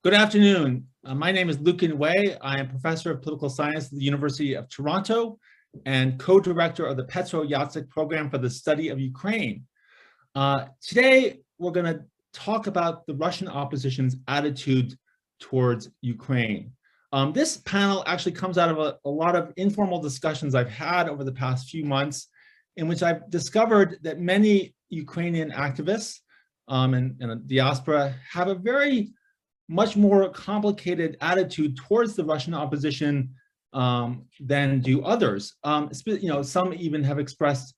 Good afternoon. My name is Lucan. I am professor of political science at the University of Toronto and co-director of the Petro Jacyk program for the study of Ukraine. Today, we're going to talk about the Russian opposition's attitude towards Ukraine. This panel actually comes out of a lot of informal discussions I've had over the past few months, in which I've discovered that many Ukrainian activists and the diaspora have a very much more complicated attitude towards the Russian opposition than do others. Some even have expressed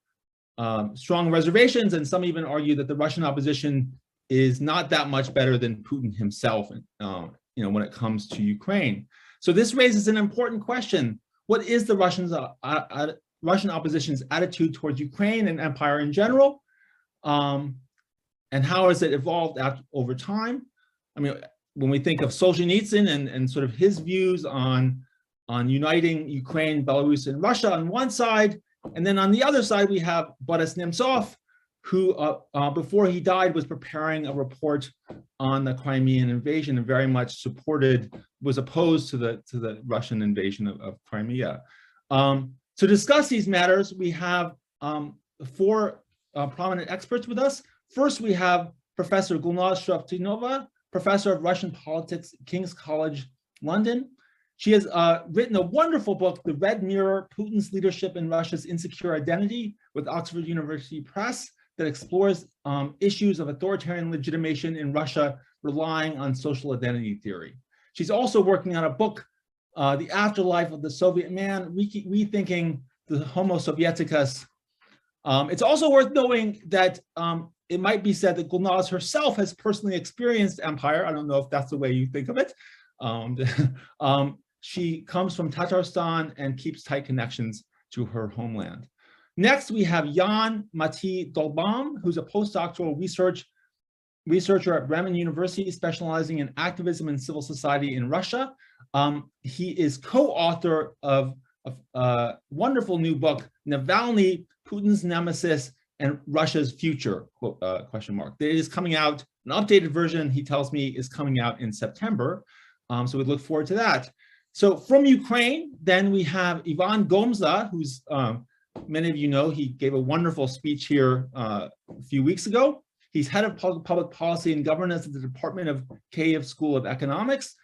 strong reservations, and some even argue that the Russian opposition is not that much better than Putin himself, when it comes to Ukraine. So this raises an important question: what is the Russian opposition's attitude towards Ukraine and empire in general, and how has it evolved over time? I mean, when we think of Solzhenitsyn and sort of his views on uniting Ukraine, Belarus, and Russia on one side, and then on the other side we have Boris Nemtsov, who before he died was preparing a report on the Crimean invasion and very much was opposed to the Russian invasion of Crimea. To discuss these matters, we have four prominent experts with us. First, we have Professor Gulnaz Sharafutdinova, Professor of Russian Politics at King's College, London. She has written a wonderful book, The Red Mirror, Putin's Leadership in Russia's Insecure Identity, with Oxford University Press, that explores issues of authoritarian legitimation in Russia relying on social identity theory. She's also working on a book, The Afterlife of the Soviet Man, Rethinking the Homo Sovieticus. It's also worth knowing that it might be said that Gulnaz herself has personally experienced empire. I don't know if that's the way you think of it. She comes from Tatarstan and keeps tight connections to her homeland. Next, we have Matti Dollbaum, who's a postdoctoral researcher at Bremen University, specializing in activism and civil society in Russia. He is co-author of a wonderful new book, Navalny, Putin's Nemesis and Russia's Future, question mark. It is coming out, an updated version, he tells me, is coming out in September. So we look forward to that. So from Ukraine, then we have Ivan Gomza, who's, many of you know, he gave a wonderful speech here a few weeks ago. He's head of public policy and governance at the Department of Kyiv School of Economics.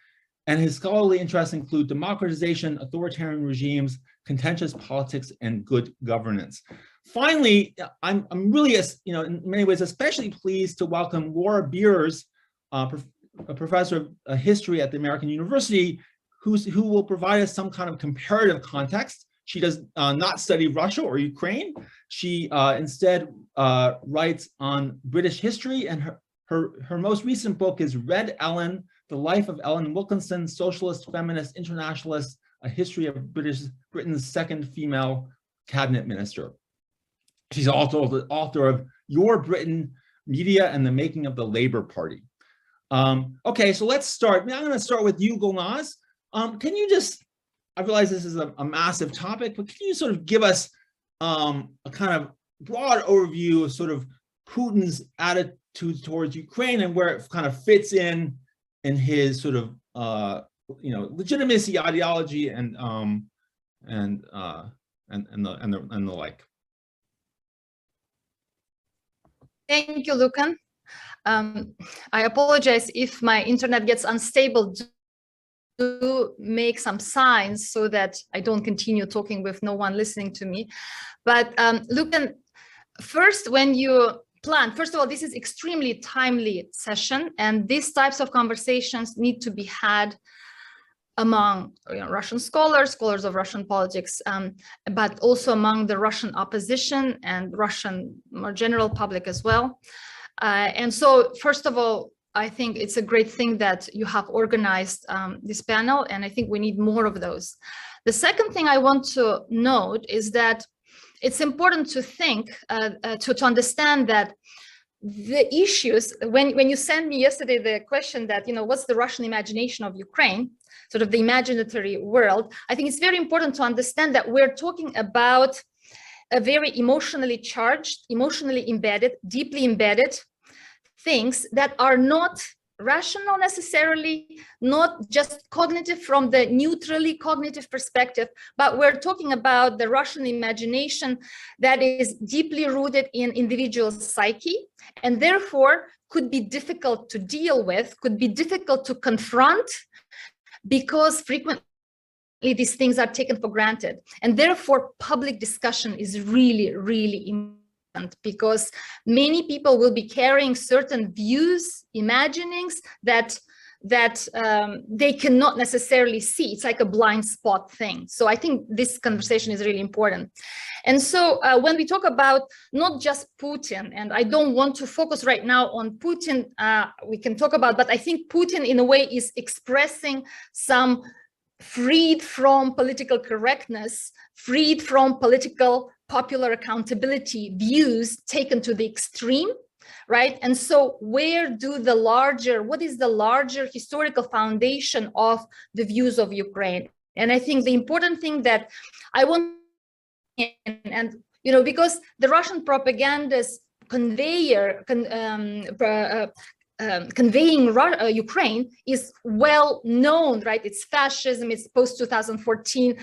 And his scholarly interests include democratization, authoritarian regimes, contentious politics, and good governance. Finally, I'm really, in many ways, especially pleased to welcome Laura Beers, a professor of history at the American University, who will provide us some kind of comparative context. She does not study Russia or Ukraine. She instead writes on British history, and her most recent book is Red Ellen, The Life of Ellen Wilkinson, Socialist, Feminist, Internationalist, A History of Britain's Second Female Cabinet Minister. She's also the author of Your Britain, Media and the Making of the Labour Party. Okay, so let's start. Now I'm going to start with you, Gulnaz. Can you just, I realize this is a massive topic, but can you sort of give us a kind of broad overview of sort of Putin's attitude towards Ukraine and where it kind of fits in his sort of legitimacy, ideology, and the like? Thank you, Lucan. I apologize if my internet gets unstable. Do make some signs so that I don't continue talking with no one listening to me. But Lucan, first, when you plan, first of all, this is extremely timely session, and these types of conversations need to be had among Russian scholars of Russian politics, but also among the Russian opposition and Russian more general public as well. And so, first of all, I think it's a great thing that you have organized this panel, and I think we need more of those. The second thing I want to note is that it's important to think, to understand that the issues, when you sent me yesterday the question that, what's the Russian imagination of Ukraine, sort of the imaginary world, I think it's very important to understand that we're talking about a very emotionally charged, emotionally embedded, deeply embedded things that are not rational necessarily, not just cognitive from the neutrally cognitive perspective, but we're talking about the Russian imagination that is deeply rooted in individual psyche, and therefore could be difficult to deal with, could be difficult to confront, because frequently these things are taken for granted. And therefore, public discussion is really, really important, because many people will be carrying certain views, imaginings that they cannot necessarily see. It's like a blind spot thing. So I think this conversation is really important. And so when we talk about not just Putin, and I don't want to focus right now on Putin, we can talk about, but I think Putin in a way is expressing some freed from political correctness, freed from political popular accountability views taken to the extreme, right? And so what is the larger historical foundation of the views of Ukraine? And I think the important thing that I want, and because the Russian propaganda's conveying Ukraine is well known, right? It's fascism, it's post-2014,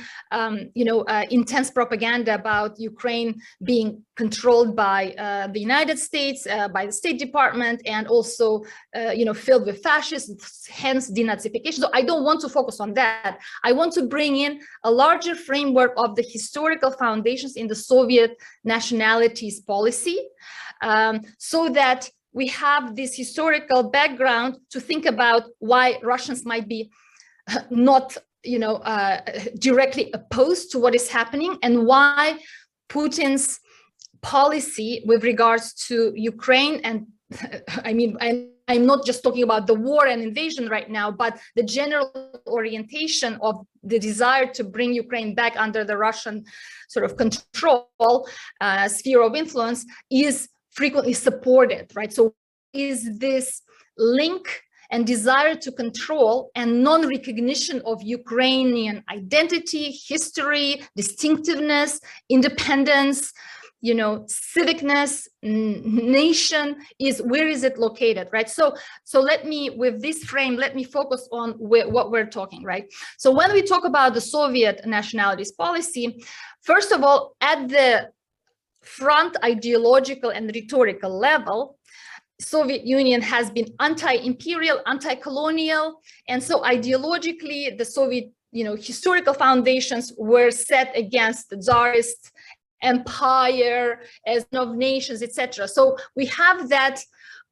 intense propaganda about Ukraine being controlled by the United States, by the State Department, and also, filled with fascists, hence denazification. So I don't want to focus on that. I want to bring in a larger framework of the historical foundations in the Soviet nationalities policy, so that we have this historical background to think about why Russians might be not, directly opposed to what is happening, and why Putin's policy with regards to Ukraine, and I mean, I'm not just talking about the war and invasion right now, but the general orientation of the desire to bring Ukraine back under the Russian sort of control, sphere of influence, is frequently supported, right? So is this link and desire to control and non-recognition of Ukrainian identity, history, distinctiveness, independence, civicness, nation, where is it located, right? So let me, with this frame, let me focus on what we're talking, right? So when we talk about the Soviet nationalities policy, first of all, at the front ideological and rhetorical level, Soviet Union has been anti-imperial, anti-colonial, and so ideologically the Soviet, historical foundations were set against the Tsarist empire as of nations, etc. So we have that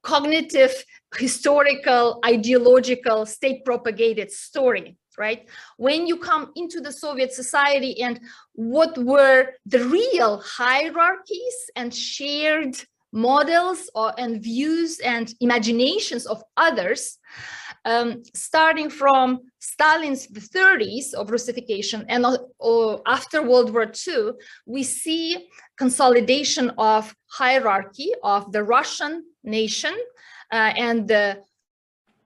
cognitive, historical, ideological, state-propagated story, right? When you come into the Soviet society and what were the real hierarchies and shared models and views and imaginations of others, starting from Stalin's 30s of Russification and after World War II, we see consolidation of hierarchy of the Russian nation and the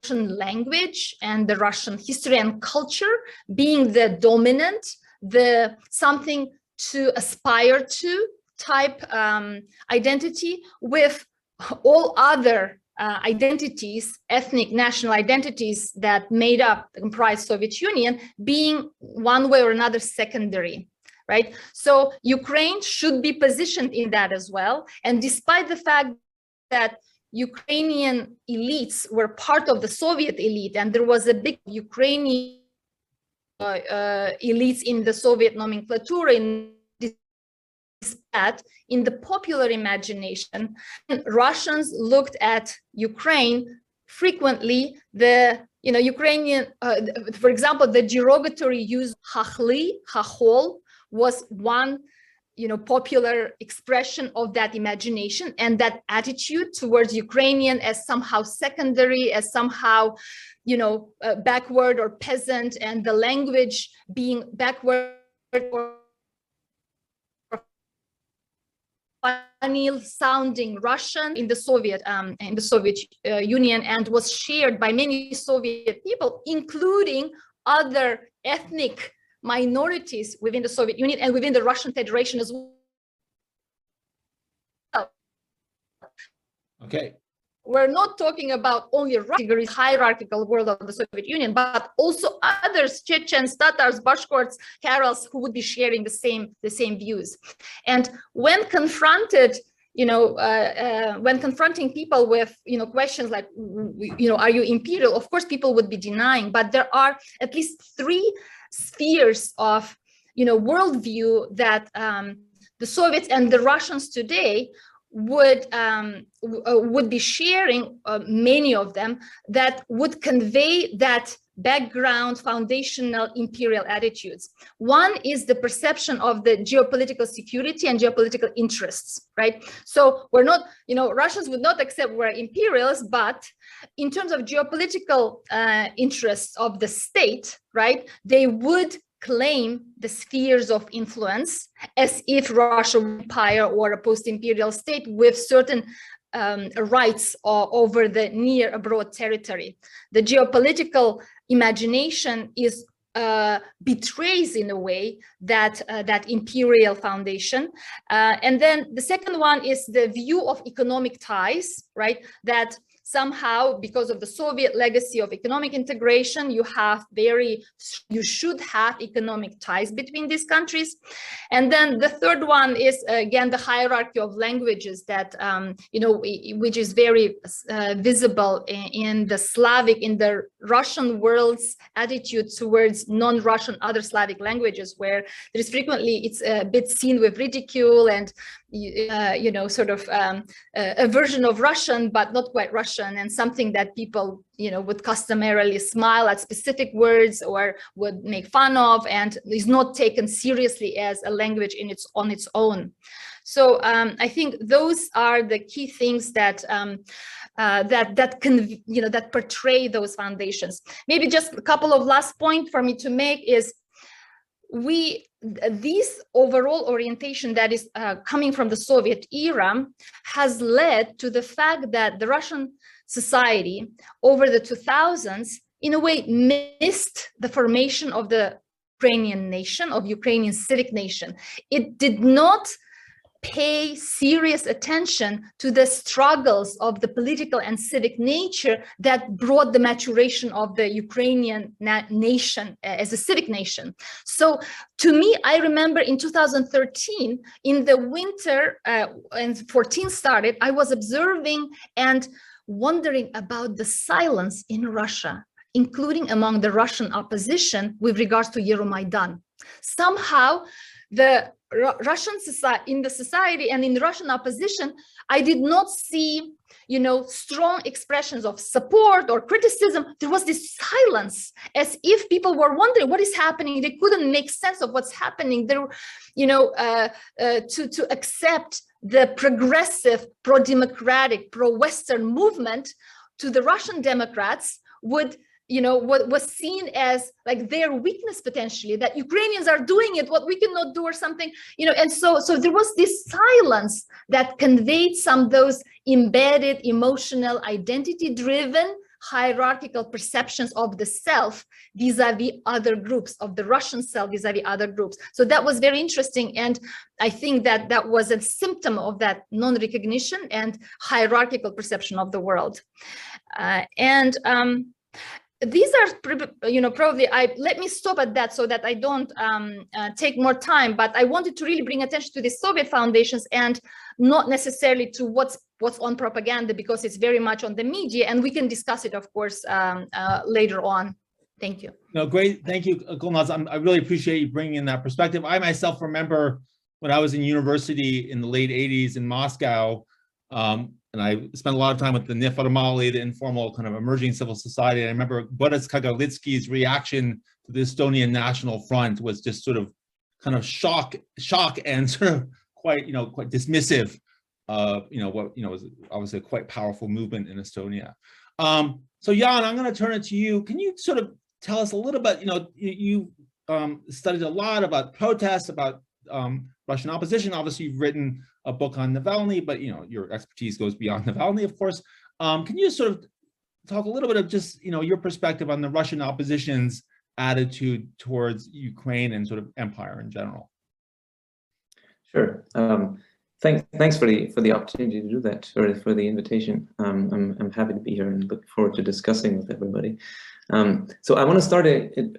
Russian language and the Russian history and culture being the dominant, the something to aspire to type identity, with all other identities, ethnic national identities that made up, comprised Soviet Union, being one way or another secondary, right? So Ukraine should be positioned in that as well. And despite the fact that Ukrainian elites were part of the Soviet elite, and there was a big Ukrainian elites in the Soviet nomenclature, in the popular imagination, Russians looked at Ukraine frequently. Ukrainian, for example, the derogatory use "hachli," "hachol," was one, popular expression of that imagination and that attitude towards Ukrainian as somehow secondary, as somehow, backward or peasant, and the language being backward or sounding Russian in the Soviet Union, and was shared by many Soviet people, including other ethnic minorities within the Soviet Union and within the Russian Federation as well. Okay, we're not talking about only Russian hierarchical world of the Soviet Union, but also others, Chechens, Tatars, Bashkorts, Karels, who would be sharing the same views. And when confronted, when confronting people with, questions like, are you imperial? Of course, people would be denying, but there are at least three spheres of, worldview that the Soviets and the Russians today would be sharing, many of them, that would convey that background foundational imperial attitudes. One is the perception of the geopolitical security and geopolitical interests, right? So we're not, Russians would not accept we're imperials, but in terms of geopolitical interests of the state, right, they would claim the spheres of influence as if Russia were an empire or a post-imperial state with certain rights over the near abroad territory. The geopolitical imagination is betrays in a way that that imperial foundation. And then the second one is the view of economic ties, right? That somehow, because of the Soviet legacy of economic integration, you should have economic ties between these countries. And then the third one is, again, the hierarchy of languages that, which is very visible in the Russian world's attitude towards non-Russian other Slavic languages, where there is frequently, it's a bit seen with ridicule and, a version of Russian, but not quite Russian, and something that people, would customarily smile at specific words or would make fun of, and is not taken seriously as a language on its own. So I think those are the key things that that portray those foundations. Maybe just a couple of last points for me to make is this overall orientation that is coming from the Soviet era has led to the fact that the Russian society over the 2000s, in a way, missed the formation of the Ukrainian nation, of Ukrainian civic nation. It did not pay serious attention to the struggles of the political and civic nature that brought the maturation of the Ukrainian nation as a civic nation. So to me, I remember in 2013, in the winter, and 14 started, I was observing and wondering about the silence in Russia, including among the Russian opposition with regards to Euromaidan. Somehow, the Russian society, in the society and in the Russian opposition, I did not see, strong expressions of support or criticism. There was this silence, as if people were wondering what is happening. They couldn't make sense of what's happening. There, to accept the progressive, pro-democratic, pro-Western movement to the Russian Democrats would, what was seen as like their weakness potentially, that Ukrainians are doing it, what we cannot do or something, and so there was this silence that conveyed some of those embedded, emotional, identity-driven, hierarchical perceptions of the self vis-a-vis other groups, of the Russian self vis-a-vis other groups. So that was very interesting. And I think that that was a symptom of that non-recognition and hierarchical perception of the world. These are, probably, let me stop at that so that I don't take more time, but I wanted to really bring attention to the Soviet foundations and not necessarily to what's on propaganda, because it's very much on the media, and we can discuss it, of course, later on. Thank you. No, great. Thank you, Gulnaz. I really appreciate you bringing in that perspective. I myself remember when I was in university in the late 80s in Moscow, and I spent a lot of time with the neformalny, the informal kind of emerging civil society. And I remember Boris Kagarlitsky's reaction to the Estonian National Front was just sort of kind of shock and sort of quite dismissive of, what, was obviously a quite powerful movement in Estonia. So Jan, I'm going to turn it to you. Can you sort of tell us a little bit, you studied a lot about protests, about Russian opposition. Obviously, you've written a book on Navalny, but your expertise goes beyond Navalny, of course. Can you sort of talk a little bit of just your perspective on the Russian opposition's attitude towards Ukraine and sort of empire in general? Sure. Thanks for the opportunity to do that, or for the invitation. I'm happy to be here and look forward to discussing with everybody. So I want to start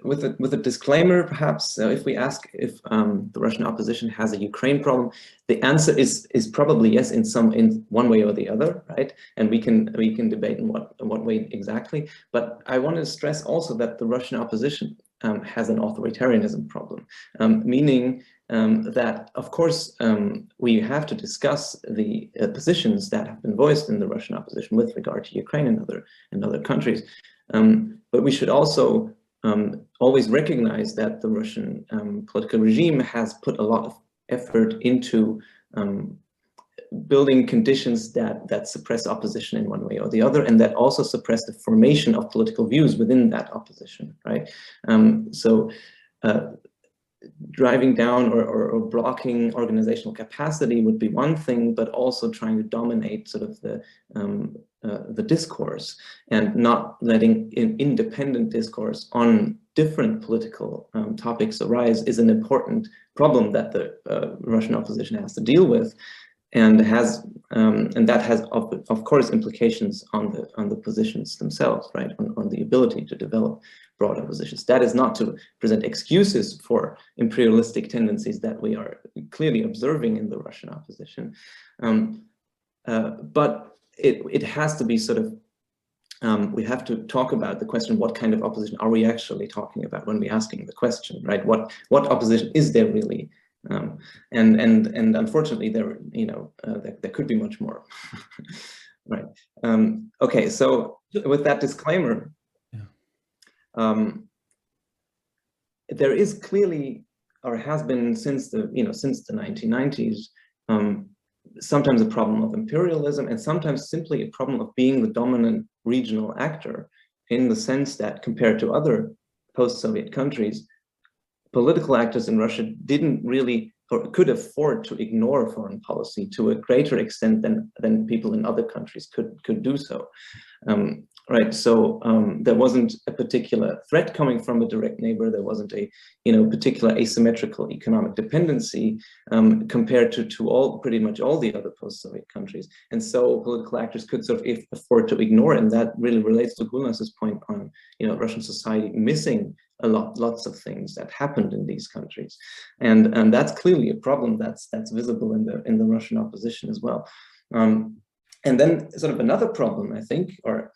with a disclaimer, perhaps. If we ask if the Russian opposition has a Ukraine problem, the answer is probably yes, in one way or the other, right? And we can debate in what way exactly. But I want to stress also that the Russian opposition has an authoritarianism problem, meaning that, of course, we have to discuss the positions that have been voiced in the Russian opposition with regard to Ukraine and other countries. But we should also always recognize that the Russian political regime has put a lot of effort into building conditions that suppress opposition in one way or the other, and that also suppress the formation of political views within that opposition, right? Driving down or blocking organizational capacity would be one thing, but also trying to dominate sort of the discourse and not letting independent discourse on different political topics arise is an important problem that the Russian opposition has to deal with, and that has of course implications on the positions themselves, right? On the ability to develop broader positions. That is not to present excuses for imperialistic tendencies that we are clearly observing in the Russian opposition, but it has to be sort of, we have to talk about the question: what kind of opposition are we actually talking about when we're asking the question, right? What opposition is there really? And unfortunately, there could be much more, right? Okay, so with that disclaimer, there is clearly, or has been since the 1990s, sometimes a problem of imperialism, and sometimes simply a problem of being the dominant regional actor, in the sense that compared to other post-Soviet countries, political actors in Russia didn't really, or could afford to ignore foreign policy to a greater extent than people in other countries could do so. Right, so there wasn't a particular threat coming from a direct neighbor. There wasn't a particular asymmetrical economic dependency compared to pretty much all the other post-Soviet countries, and so political actors could sort of afford to ignore it. And that really relates to Gulnaz's point on Russian society missing lots of things that happened in these countries, and that's clearly a problem that's visible in the Russian opposition as well. And then sort of another problem, I think, or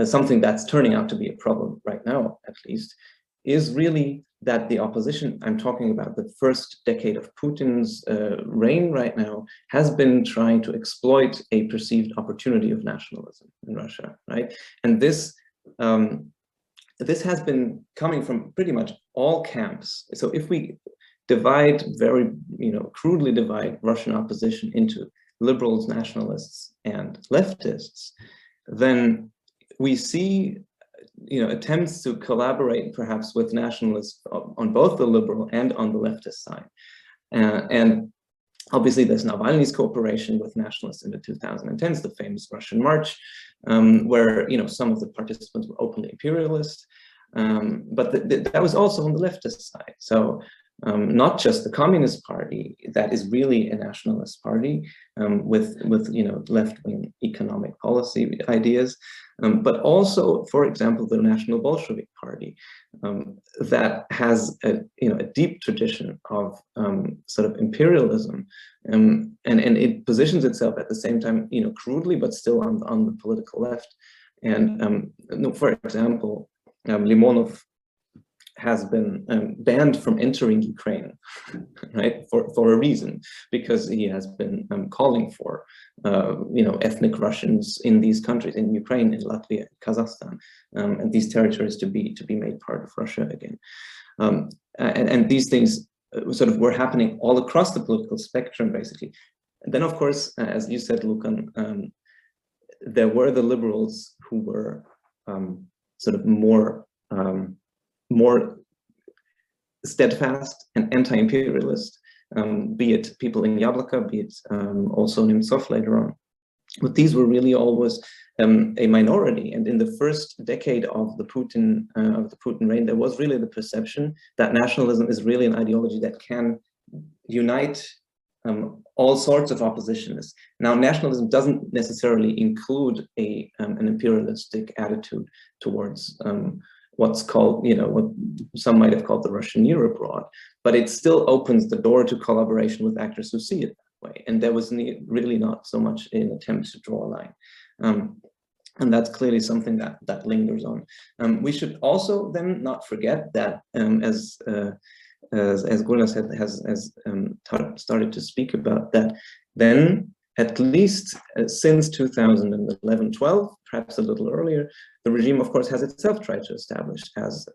something that's turning out to be a problem right now, at least, is really that the opposition, I'm talking about the first decade of Putin's reign right now, has been trying to exploit a perceived opportunity of nationalism in Russia, right? And this has been coming from pretty much all camps. So if we very crudely divide Russian opposition into liberals, nationalists, and leftists, then we see attempts to collaborate perhaps with nationalists on both the liberal and on the leftist side. And obviously there's Navalny's cooperation with nationalists in the 2010s, the famous Russian March, where some of the participants were openly imperialist, but that was also on the leftist side. So not just the Communist Party, that is really a nationalist party with left-wing economic policy ideas, but also, for example, the National Bolshevik Party, that has a deep tradition of sort of imperialism, and it positions itself at the same time crudely, but still on the political left. And for example, Limonov has been banned from entering Ukraine, right, for a reason, because he has been calling for ethnic Russians in these countries, in Ukraine, in Latvia, Kazakhstan, and these territories to be made part of Russia again. And these things sort of were happening all across the political spectrum, basically. And then, of course, as you said, Lucan, there were the liberals who were sort of more steadfast and anti-imperialist, be it people in Yabloko, be it also Nemtsov later on. But these were really always a minority. And in the first decade of the Putin reign, there was really the perception that nationalism is really an ideology that can unite all sorts of oppositionists. Now, nationalism doesn't necessarily include an imperialistic attitude towards what's called, what some might have called the Russian year abroad, but it still opens the door to collaboration with actors who see it that way. And there was really not so much an attempt to draw a line. And that's clearly something that lingers on. We should also then not forget that as Gulnaz has started to speak about, that then at least since 2011-12, perhaps a little earlier, the regime, of course, has itself tried to establish as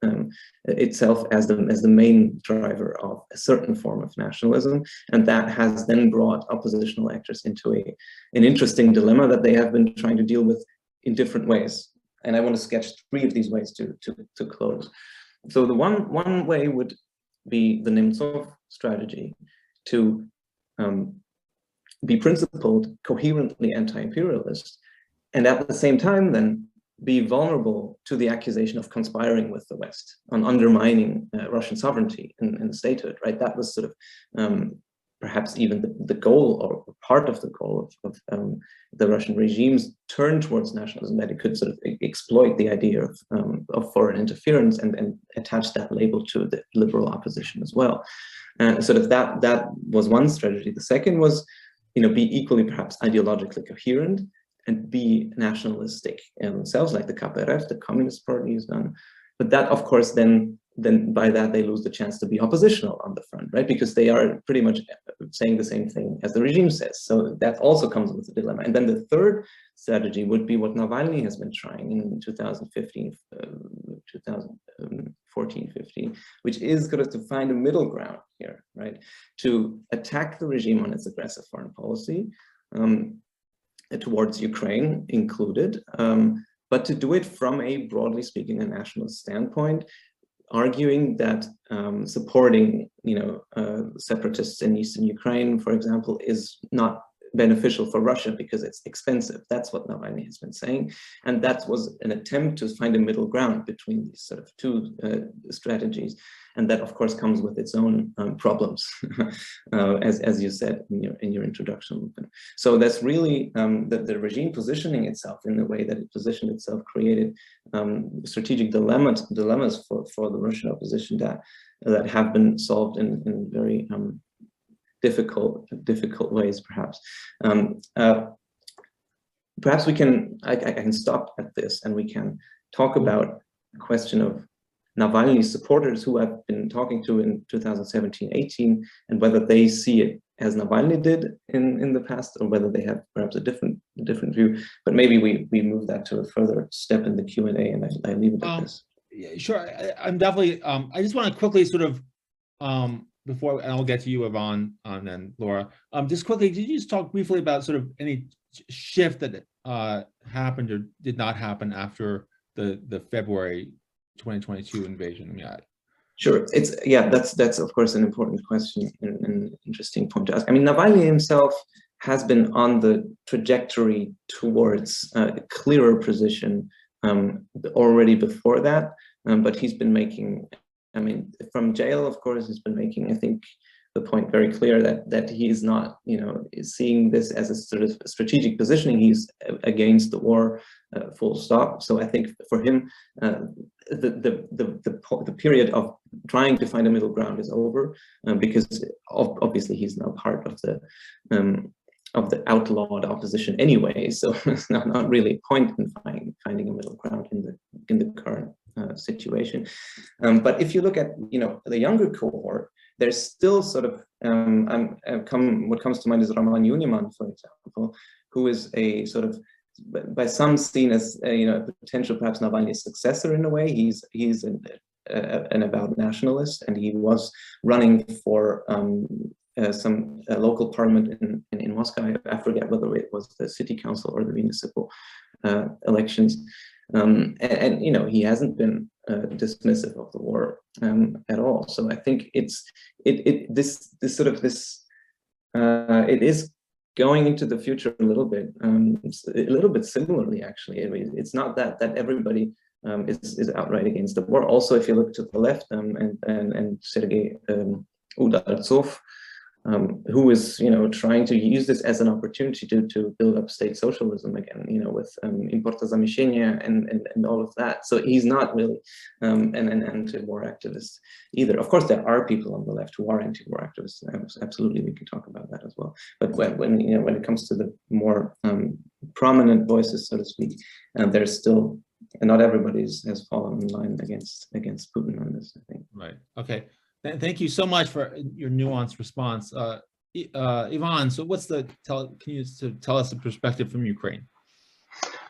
itself as the main driver of a certain form of nationalism, and that has then brought oppositional actors into an interesting dilemma that they have been trying to deal with in different ways. And I want to sketch 3 of these ways to close. So the one way would be the Nemtsov strategy to be principled, coherently anti-imperialist, and at the same time then be vulnerable to the accusation of conspiring with the West on undermining Russian sovereignty and statehood, right? That was sort of perhaps even the goal, or part of the goal of the Russian regime's turn towards nationalism, that it could sort of exploit the idea of foreign interference and attach that label to the liberal opposition as well. And sort of that was one strategy. The second was, be equally perhaps ideologically coherent and be nationalistic themselves, like the KPRF, the Communist Party, has done. But that, of course, then by that they lose the chance to be oppositional on the front, right? Because they are pretty much saying the same thing as the regime says. So that also comes with a dilemma. And then the third strategy would be what Navalny has been trying in 2014-15, which is sort of to find a middle ground here, right? To attack the regime on its aggressive foreign policy, towards Ukraine included, but to do it from a, broadly speaking, a nationalist standpoint, arguing that supporting, separatists in eastern Ukraine, for example, is not beneficial for Russia because it's expensive. That's what Navalny has been saying, and that was an attempt to find a middle ground between these sort of 2 strategies, and that, of course, comes with its own problems, as you said in your introduction, Lucan. So that's really the regime positioning itself in the way that it positioned itself created strategic dilemmas for the Russian opposition that have been solved in very difficult ways, perhaps. Perhaps I can stop at this, and we can talk about the question of Navalny's supporters who I've been talking to in 2017-18, and whether they see it as Navalny did in the past, or whether they have perhaps a different view. But maybe we move that to a further step in the Q&A, and I leave it at this. Yeah, sure. I'm definitely. I just want to quickly sort of. Before, and I'll get to you, Yvonne, and then Laura. Just quickly, did you just talk briefly about sort of any shift that happened or did not happen after the February 2022 invasion? Sure. That's of course an important question and an interesting point to ask. I mean, Navalny himself has been on the trajectory towards a clearer position already before that, but he's been making. I mean, from jail, of course, he's been making, I think, the point very clear that he is not, seeing this as a sort of strategic positioning. He's against the war, full stop. So I think for him, the period of trying to find a middle ground is over, because obviously he's now part of the outlawed opposition anyway. So it's not really a point in finding a middle ground in the current situation. But if you look at the younger cohort, there's still sort of what comes to mind is Roman Uniman, for example, who is a sort of by some seen as a potential perhaps Navalny successor in a way. He's an avowed nationalist, and he was running for some local parliament in Moscow. I forget whether it was the city council or the municipal elections. And he hasn't been dismissive of the war at all. So I think it is going into the future a little bit similarly, actually. I mean, it's not that everybody is outright against the war. Also, if you look to the left, and Sergei Udaltsov, who is, trying to use this as an opportunity to build up state socialism again, with importozamещение and all of that. So he's not really an anti-war activist either. Of course, there are people on the left who are anti-war activists. Absolutely, we can talk about that as well. But when it comes to the more prominent voices, so to speak, there's still, not everybody has fallen in line against Putin on this, I think. Right. Okay. Thank you so much for your nuanced response. Ivan, so can you tell us the perspective from Ukraine?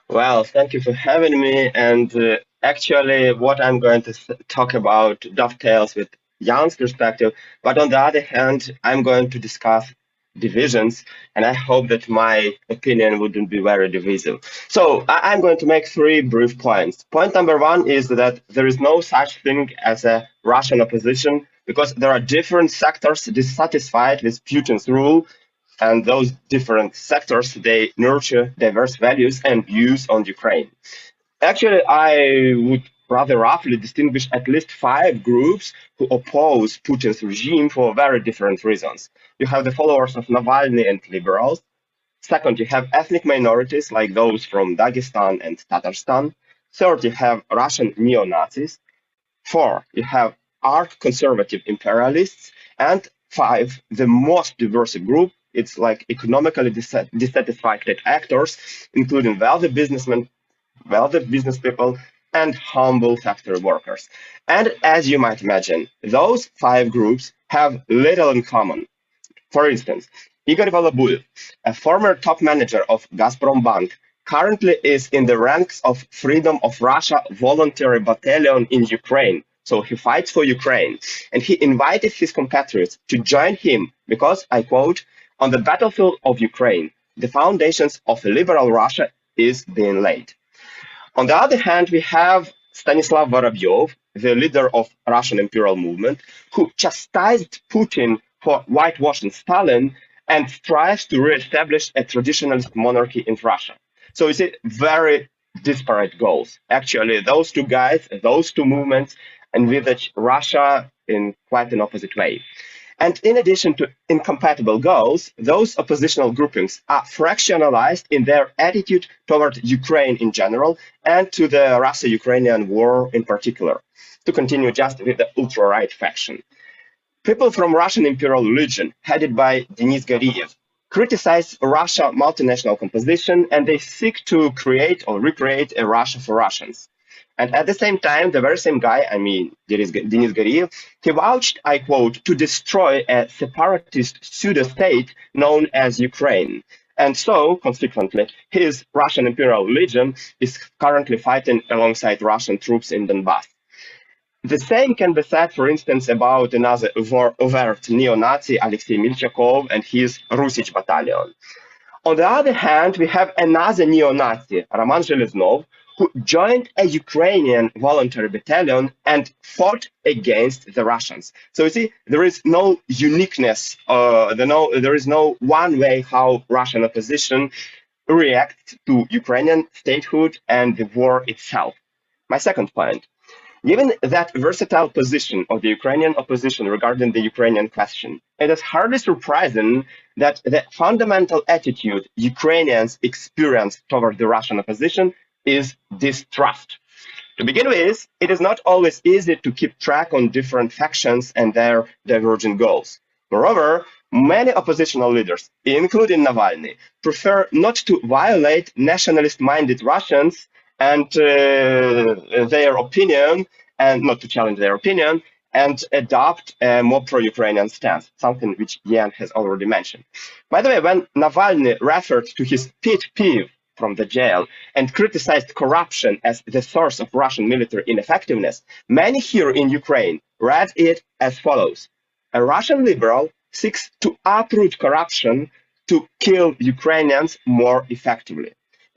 Well, thank you for having me. And actually, what I'm going to talk about dovetails with Jan's perspective. But on the other hand, I'm going to discuss divisions, and I hope that my opinion wouldn't be very divisive. So I'm going to make 3 brief points. Point number 1 is that there is no such thing as a Russian opposition, because there are different sectors dissatisfied with Putin's rule, and those different sectors, they nurture diverse values and views on Ukraine. Actually, I would rather roughly distinguish at least 5 groups who oppose Putin's regime for very different reasons. You have the followers of Navalny and liberals. Second, you have ethnic minorities like those from Dagestan and Tatarstan. Third, you have Russian neo-Nazis. 4, you have arch-conservative imperialists. And 5, the most diverse group, it's like economically dissatisfied actors, including wealthy businessmen, wealthy business people, and humble factory workers. And as you might imagine, those 5 groups have little in common. For instance, Igor Volobuyov, a former top manager of Gazprom Bank, currently is in the ranks of Freedom of Russia Voluntary Battalion in Ukraine. So he fights for Ukraine. And he invited his compatriots to join him because, I quote, "On the battlefield of Ukraine, the foundations of a liberal Russia is being laid." On the other hand, we have Stanislav Vorobyov, the leader of Russian imperial movement, who chastised Putin for whitewashing Stalin and strives to re-establish a traditionalist monarchy in Russia. So you see, very disparate goals. Actually, those 2 guys, those 2 movements envisage Russia in quite an opposite way. And in addition to incompatible goals, those oppositional groupings are fractionalized in their attitude toward Ukraine in general and to the Russia-Ukrainian war in particular. To continue just with the ultra-right faction. People from Russian imperial religion, headed by Denis Gariev, criticize Russia multinational composition, and they seek to create or recreate a Russia for Russians. And at the same time, the very same guy, I mean, Denis Gariev, he vouched, I quote, to destroy a separatist pseudo-state known as Ukraine. And so, consequently, his Russian imperial religion is currently fighting alongside Russian troops in Donbass. The same can be said, for instance, about another overt neo-Nazi, Alexei Milchakov, and his Rusich battalion. On the other hand, we have another neo-Nazi, Roman Zheleznov, who joined a Ukrainian voluntary battalion and fought against the Russians. So you see, there is no uniqueness, there is no one way how Russian opposition reacts to Ukrainian statehood and the war itself. My second point. Given that versatile position of the Ukrainian opposition regarding the Ukrainian question, it is hardly surprising that the fundamental attitude Ukrainians experience toward the Russian opposition is distrust. To begin with, it is not always easy to keep track on different factions and their divergent goals. Moreover, many oppositional leaders, including Navalny, prefer not to violate nationalist-minded Russians and their opinion, and not to challenge their opinion, and adopt a more pro-Ukrainian stance, something which Jan has already mentioned. By the way, when Navalny referred to his pet peeve from the jail and criticized corruption as the source of Russian military ineffectiveness, many here in Ukraine read it as follows: a Russian liberal seeks to uproot corruption to kill Ukrainians more effectively.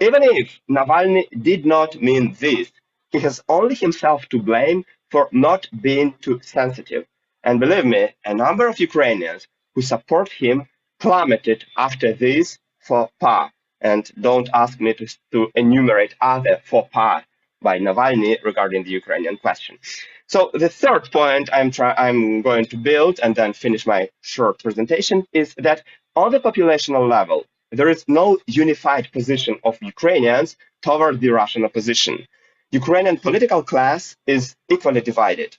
Even if Navalny did not mean this, he has only himself to blame for not being too sensitive. And believe me, a number of Ukrainians who support him plummeted after this faux pas. And don't ask me to enumerate other faux pas by Navalny regarding the Ukrainian question. So the third point I'm going to build and then finish my short presentation is that on the populational level, there is no unified position of Ukrainians toward the Russian opposition. Ukrainian political class is equally divided.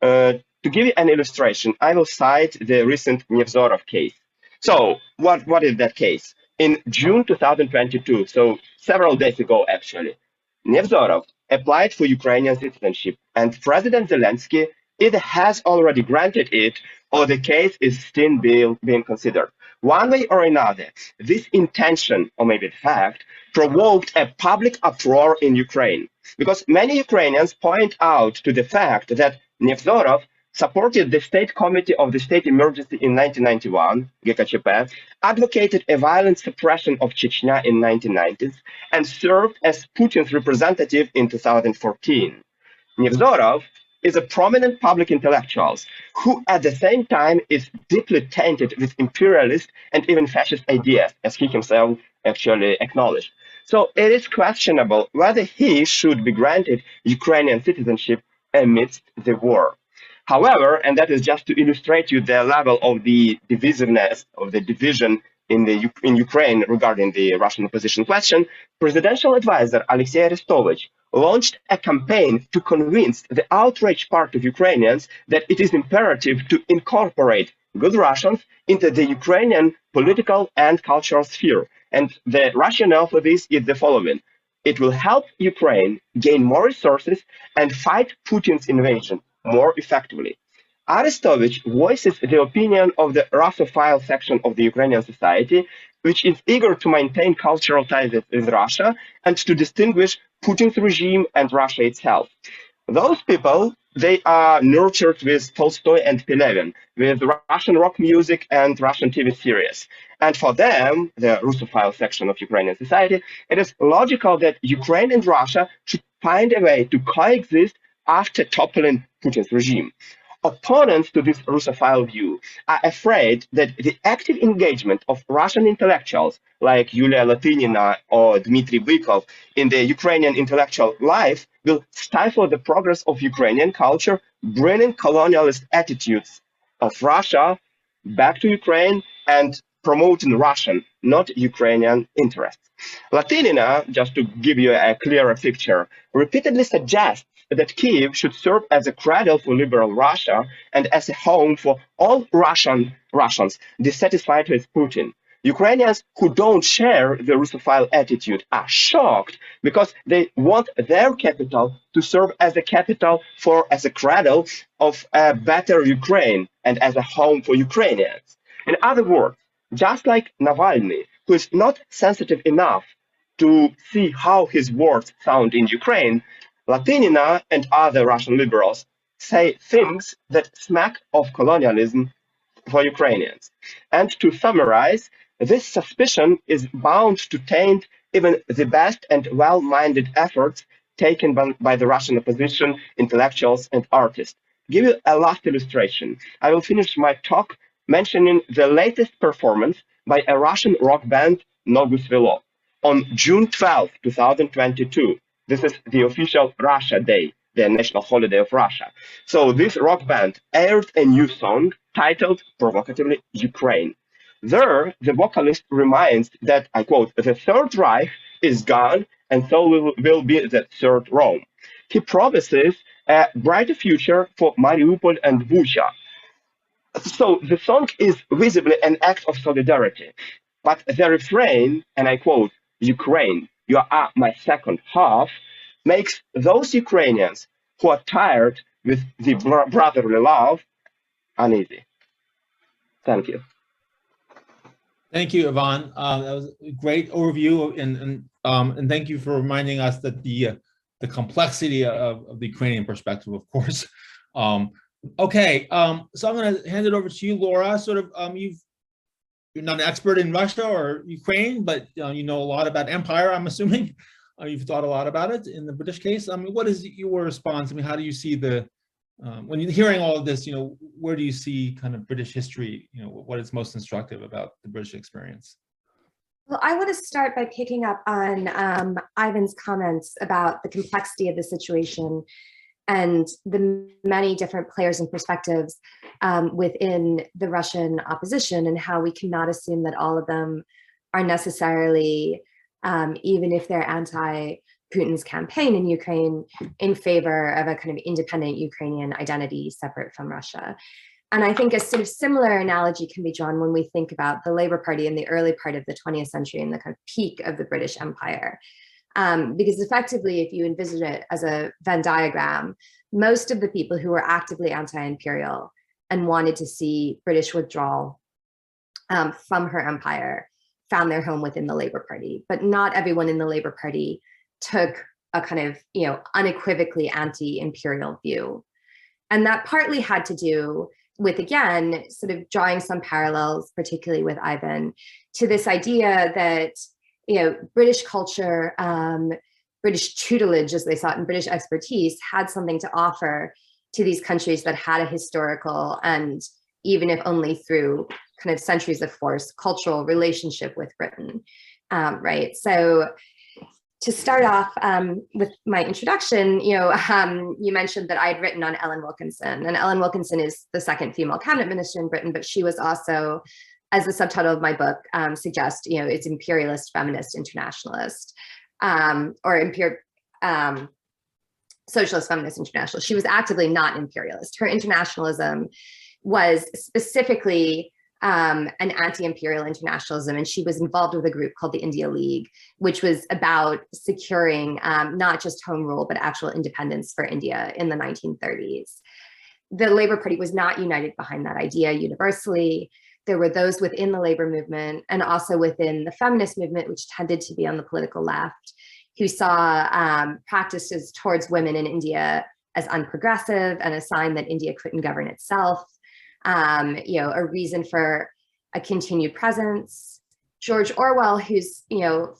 To give you an illustration, I will cite the recent Nevzorov case. So what is that case? In June 2022, so several days ago actually, Nevzorov applied for Ukrainian citizenship, and President Zelensky either has already granted it or the case is still being considered. One way or another, this intention, or maybe the fact, provoked a public uproar in Ukraine, because many Ukrainians point out to the fact that Nevzorov supported the State Committee of the State Emergency in 1991, GKChP, advocated a violent suppression of Chechnya in 1990s, and served as Putin's representative in 2014. Nevzorov is a prominent public intellectual who at the same time is deeply tainted with imperialist and even fascist ideas, as he himself actually acknowledged. So it is questionable whether he should be granted Ukrainian citizenship amidst the war. However, and that is just to illustrate you the level of the divisiveness, of the division in Ukraine regarding the Russian opposition question, presidential advisor Alexei Arestovich launched a campaign to convince the outraged part of Ukrainians that it is imperative to incorporate good Russians into the Ukrainian political and cultural sphere. And the rationale for this is the following. It will help Ukraine gain more resources and fight Putin's invasion more effectively. Arestovich voices the opinion of the Russophile section of the Ukrainian society, which is eager to maintain cultural ties with Russia and to distinguish Putin's regime and Russia itself. Those people, they are nurtured with Tolstoy and Pelevin, with Russian rock music and Russian TV series. And for them, the Russophile section of Ukrainian society, it is logical that Ukraine and Russia should find a way to coexist after toppling Putin's regime. Opponents to this Russophile view are afraid that the active engagement of Russian intellectuals like Yulia Latynina or Dmitry Bykov in the Ukrainian intellectual life will stifle the progress of Ukrainian culture, bringing colonialist attitudes of Russia back to Ukraine and promoting Russian, not Ukrainian interests. Latynina, just to give you a clearer picture, repeatedly suggests that Kyiv should serve as a cradle for liberal Russia and as a home for all Russians dissatisfied with Putin. Ukrainians who don't share the Russophile attitude are shocked because they want their capital to serve as a capital as a cradle of a better Ukraine and as a home for Ukrainians. In other words, just like Navalny, who is not sensitive enough to see how his words sound in Ukraine, Latynina and other Russian liberals say things that smack of colonialism for Ukrainians. And to summarize, this suspicion is bound to taint even the best and well-minded efforts taken by the Russian opposition, intellectuals, and artists. To give you a last illustration, I will finish my talk mentioning the latest performance by a Russian rock band, Nogu Svelo, on June 12, 2022. This is the official Russia Day, the national holiday of Russia. So this rock band aired a new song titled, provocatively, Ukraine. There, the vocalist reminds that, I quote, the Third Reich is gone and so will be the Third Rome. He promises a brighter future for Mariupol and Bucha. So the song is visibly an act of solidarity, but the refrain, and I quote, Ukraine, you are my second half, makes those Ukrainians who are tired with the brotherly love uneasy. Thank you. Thank you, Ivan. That was a great overview, and thank you for reminding us that the complexity of the Ukrainian perspective, of course. Okay, so I'm going to hand it over to you, Laura. Sort of, you're not an expert in Russia or Ukraine, but you know a lot about empire, I'm assuming. You've thought a lot about it in the British case. I mean, what is your response? I mean, how do you see when you're hearing all of this, you know, where do you see kind of British history, you know, what is most instructive about the British experience? Well, I want to start by picking up on Ivan's comments about the complexity of the situation and the many different players and perspectives within the Russian opposition, and how we cannot assume that all of them are necessarily, even if they're anti-Putin's campaign in Ukraine, in favor of a kind of independent Ukrainian identity separate from Russia. And I think a sort of similar analogy can be drawn when we think about the Labour Party in the early part of the 20th century and the kind of peak of the British Empire. Because effectively, if you envision it as a Venn diagram, most of the people who were actively anti-imperial and wanted to see British withdrawal from her empire found their home within the Labour Party. But not everyone in the Labour Party took a kind of, unequivocally anti-imperial view. And that partly had to do with, again, sort of drawing some parallels, particularly with Ivan, to this idea that, British culture, British tutelage, as they saw it, and British expertise had something to offer to these countries that had a historical, and even if only through kind of centuries of force, cultural relationship with Britain, right? So to start off with my introduction, you mentioned that I had written on Ellen Wilkinson, and Ellen Wilkinson is the second female cabinet minister in Britain, but she was also, as the subtitle of my book suggests, it's imperialist, feminist, internationalist, or socialist, feminist, internationalist. She was actively not imperialist. Her internationalism was specifically an anti-imperial internationalism, and she was involved with a group called the India League, which was about securing not just home rule, but actual independence for India in the 1930s. The Labour Party was not united behind that idea universally. There were those within the labor movement and also within the feminist movement, which tended to be on the political left, who saw practices towards women in India as unprogressive and a sign that India couldn't govern itself. A reason for a continued presence. George Orwell, who's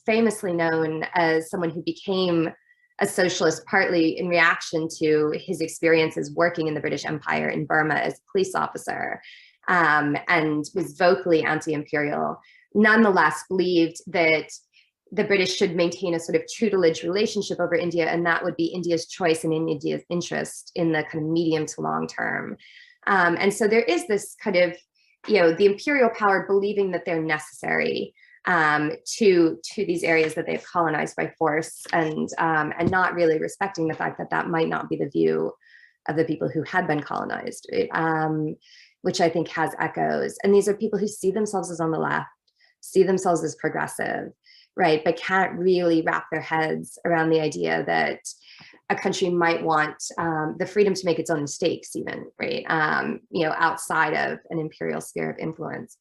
famously known as someone who became a socialist partly in reaction to his experiences working in the British Empire in Burma as a police officer, and was vocally anti-imperial, nonetheless believed that the British should maintain a sort of tutelage relationship over India, and that would be India's choice and in India's interest in the kind of medium to long term. And so there is this kind of, the imperial power believing that they're necessary to these areas that they've colonized by force, and not really respecting the fact that that might not be the view of the people who had been colonized, right? Which I think has echoes. And these are people who see themselves as on the left, see themselves as progressive, right? But can't really wrap their heads around the idea that a country might want the freedom to make its own mistakes even, right? Outside of an imperial sphere of influence.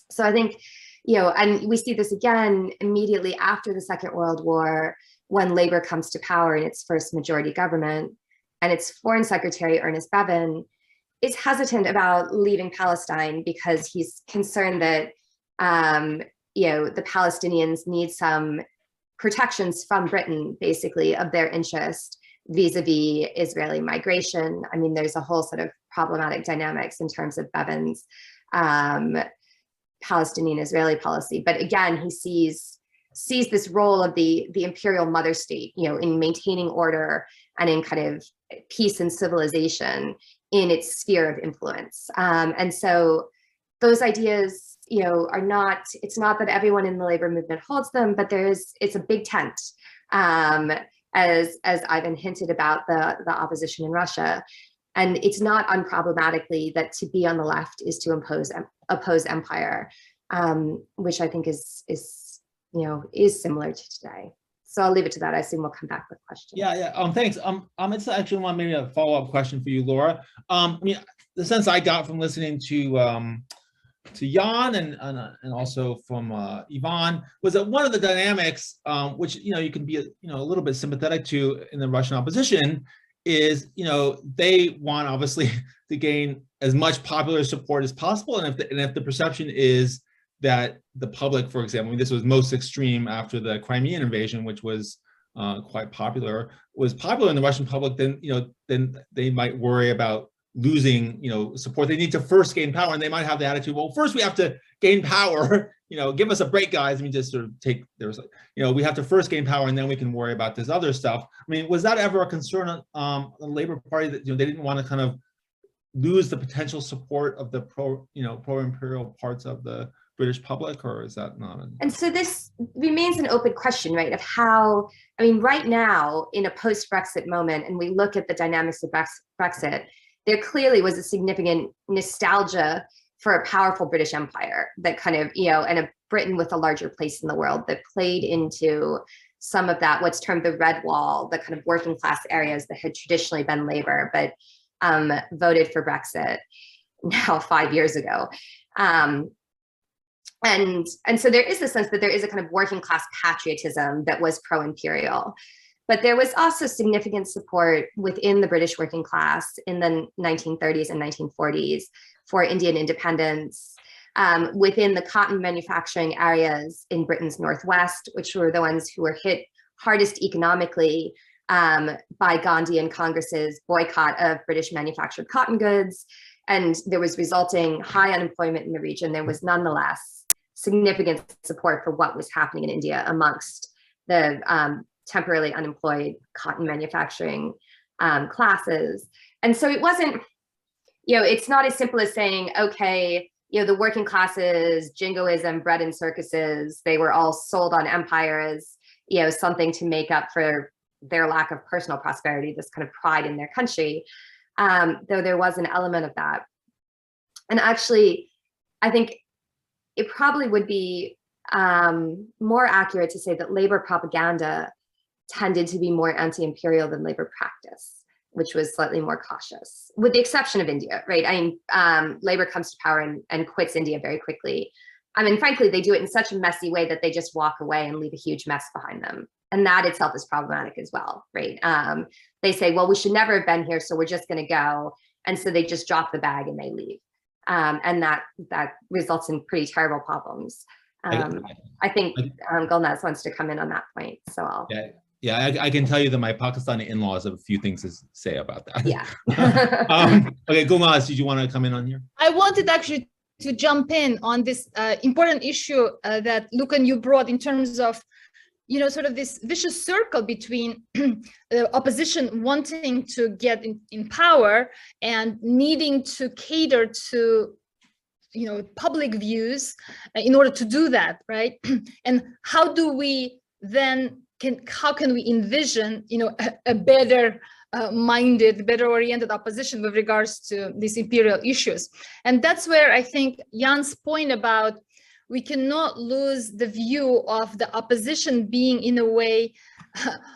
So I think, and we see this again immediately after the Second World War, when Labour comes to power in its first majority government, and its Foreign Secretary, Ernest Bevin, is hesitant about leaving Palestine because he's concerned that, the Palestinians need some protections from Britain, basically, of their interest vis-a-vis Israeli migration. I mean, there's a whole sort of problematic dynamics in terms of Bevin's Palestinian-Israeli policy. But again, he sees this role of the imperial mother state, in maintaining order and in kind of peace and civilization in its sphere of influence. And so those ideas, are not, it's not that everyone in the labor movement holds them, but it's a big tent, as Ivan hinted about the opposition in Russia. And it's not unproblematically that to be on the left is to oppose empire, which I think is similar to today. So I'll leave it to that. I assume we'll come back with questions. Yeah. Thanks. It's actually one maybe a follow-up question for you, Laura. The sense I got from listening to Jan and also from Ivan was that one of the dynamics, which you can be a little bit sympathetic to in the Russian opposition, is they want obviously to gain as much popular support as possible, and if the perception is that the public, for example, this was most extreme after the Crimean invasion, which was quite popular, was popular in the Russian public, then then they might worry about losing, support. They need to first gain power, and they might have the attitude, well, first we have to gain power, give us a break, guys. I mean, just sort of take, we have to first gain power, and then we can worry about this other stuff. I mean, was that ever a concern on the Labour Party, that they didn't want to kind of lose the potential support of the pro-imperial parts of the British public, or is that not? And so this remains an open question, right, of how, right now in a post-Brexit moment, and we look at the dynamics of Brexit, there clearly was a significant nostalgia for a powerful British Empire that kind of, and a Britain with a larger place in the world that played into some of that, what's termed the Red Wall, the kind of working class areas that had traditionally been Labour, but voted for Brexit now 5 years ago. And so there is a sense that there is a kind of working class patriotism that was pro-imperial. But there was also significant support within the British working class in the 1930s and 1940s for Indian independence, within the cotton manufacturing areas in Britain's Northwest, which were the ones who were hit hardest economically by Gandhi and Congress's boycott of British manufactured cotton goods. And there was resulting high unemployment in the region. There was nonetheless significant support for what was happening in India amongst the temporarily unemployed cotton manufacturing classes. And so it wasn't, it's not as simple as saying, okay, the working classes, jingoism, bread and circuses, they were all sold on empire as, something to make up for their lack of personal prosperity, this kind of pride in their country, though there was an element of that. And actually, I think it probably would be more accurate to say that Labour propaganda tended to be more anti-imperial than Labour practice, which was slightly more cautious, with the exception of India, right? Labour comes to power and quits India very quickly. Frankly, they do it in such a messy way that they just walk away and leave a huge mess behind them. And that itself is problematic as well, right? They say, well, we should never have been here, so we're just gonna go. And so they just drop the bag and they leave. And that results in pretty terrible problems. I think Gulnaz wants to come in on that point, so I'll. Yeah, I can tell you that my Pakistani in-laws have a few things to say about that. Yeah. Okay, Gulnaz, did you want to come in on here? I wanted actually to jump in on this important issue that Lucan, you brought in terms of, sort of this vicious circle between the opposition wanting to get in power and needing to cater to public views in order to do that, right? And how do we then how can we envision a better minded, better oriented opposition with regards to these imperial issues? And that's where I think Jan's point about we cannot lose the view of the opposition being in a way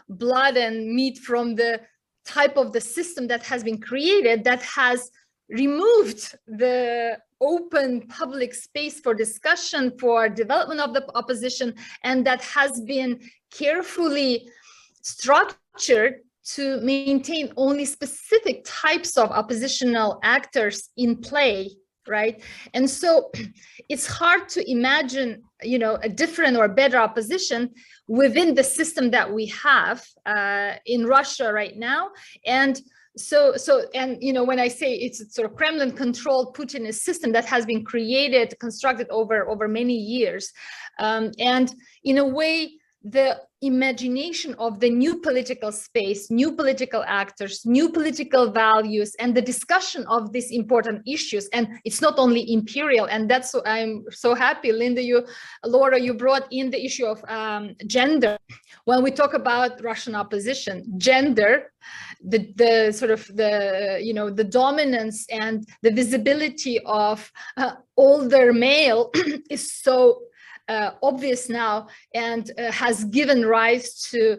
blood and meat from the type of the system that has been created that has removed the open public space for discussion, for development of the opposition, and that has been carefully structured to maintain only specific types of oppositional actors in play, right? And so it's hard to imagine, a different or better opposition within the system that we have in Russia right now. And when I say it's a sort of Kremlin-controlled Putinist system that has been constructed over many years, and in a way, the imagination of the new political space, new political actors, new political values, and the discussion of these important issues. And it's not only imperial, and that's so I'm so happy, Linda, Laura, you brought in the issue of gender. When we talk about Russian opposition, gender, the sort of the dominance and the visibility of older male is so obvious now, and has given rise to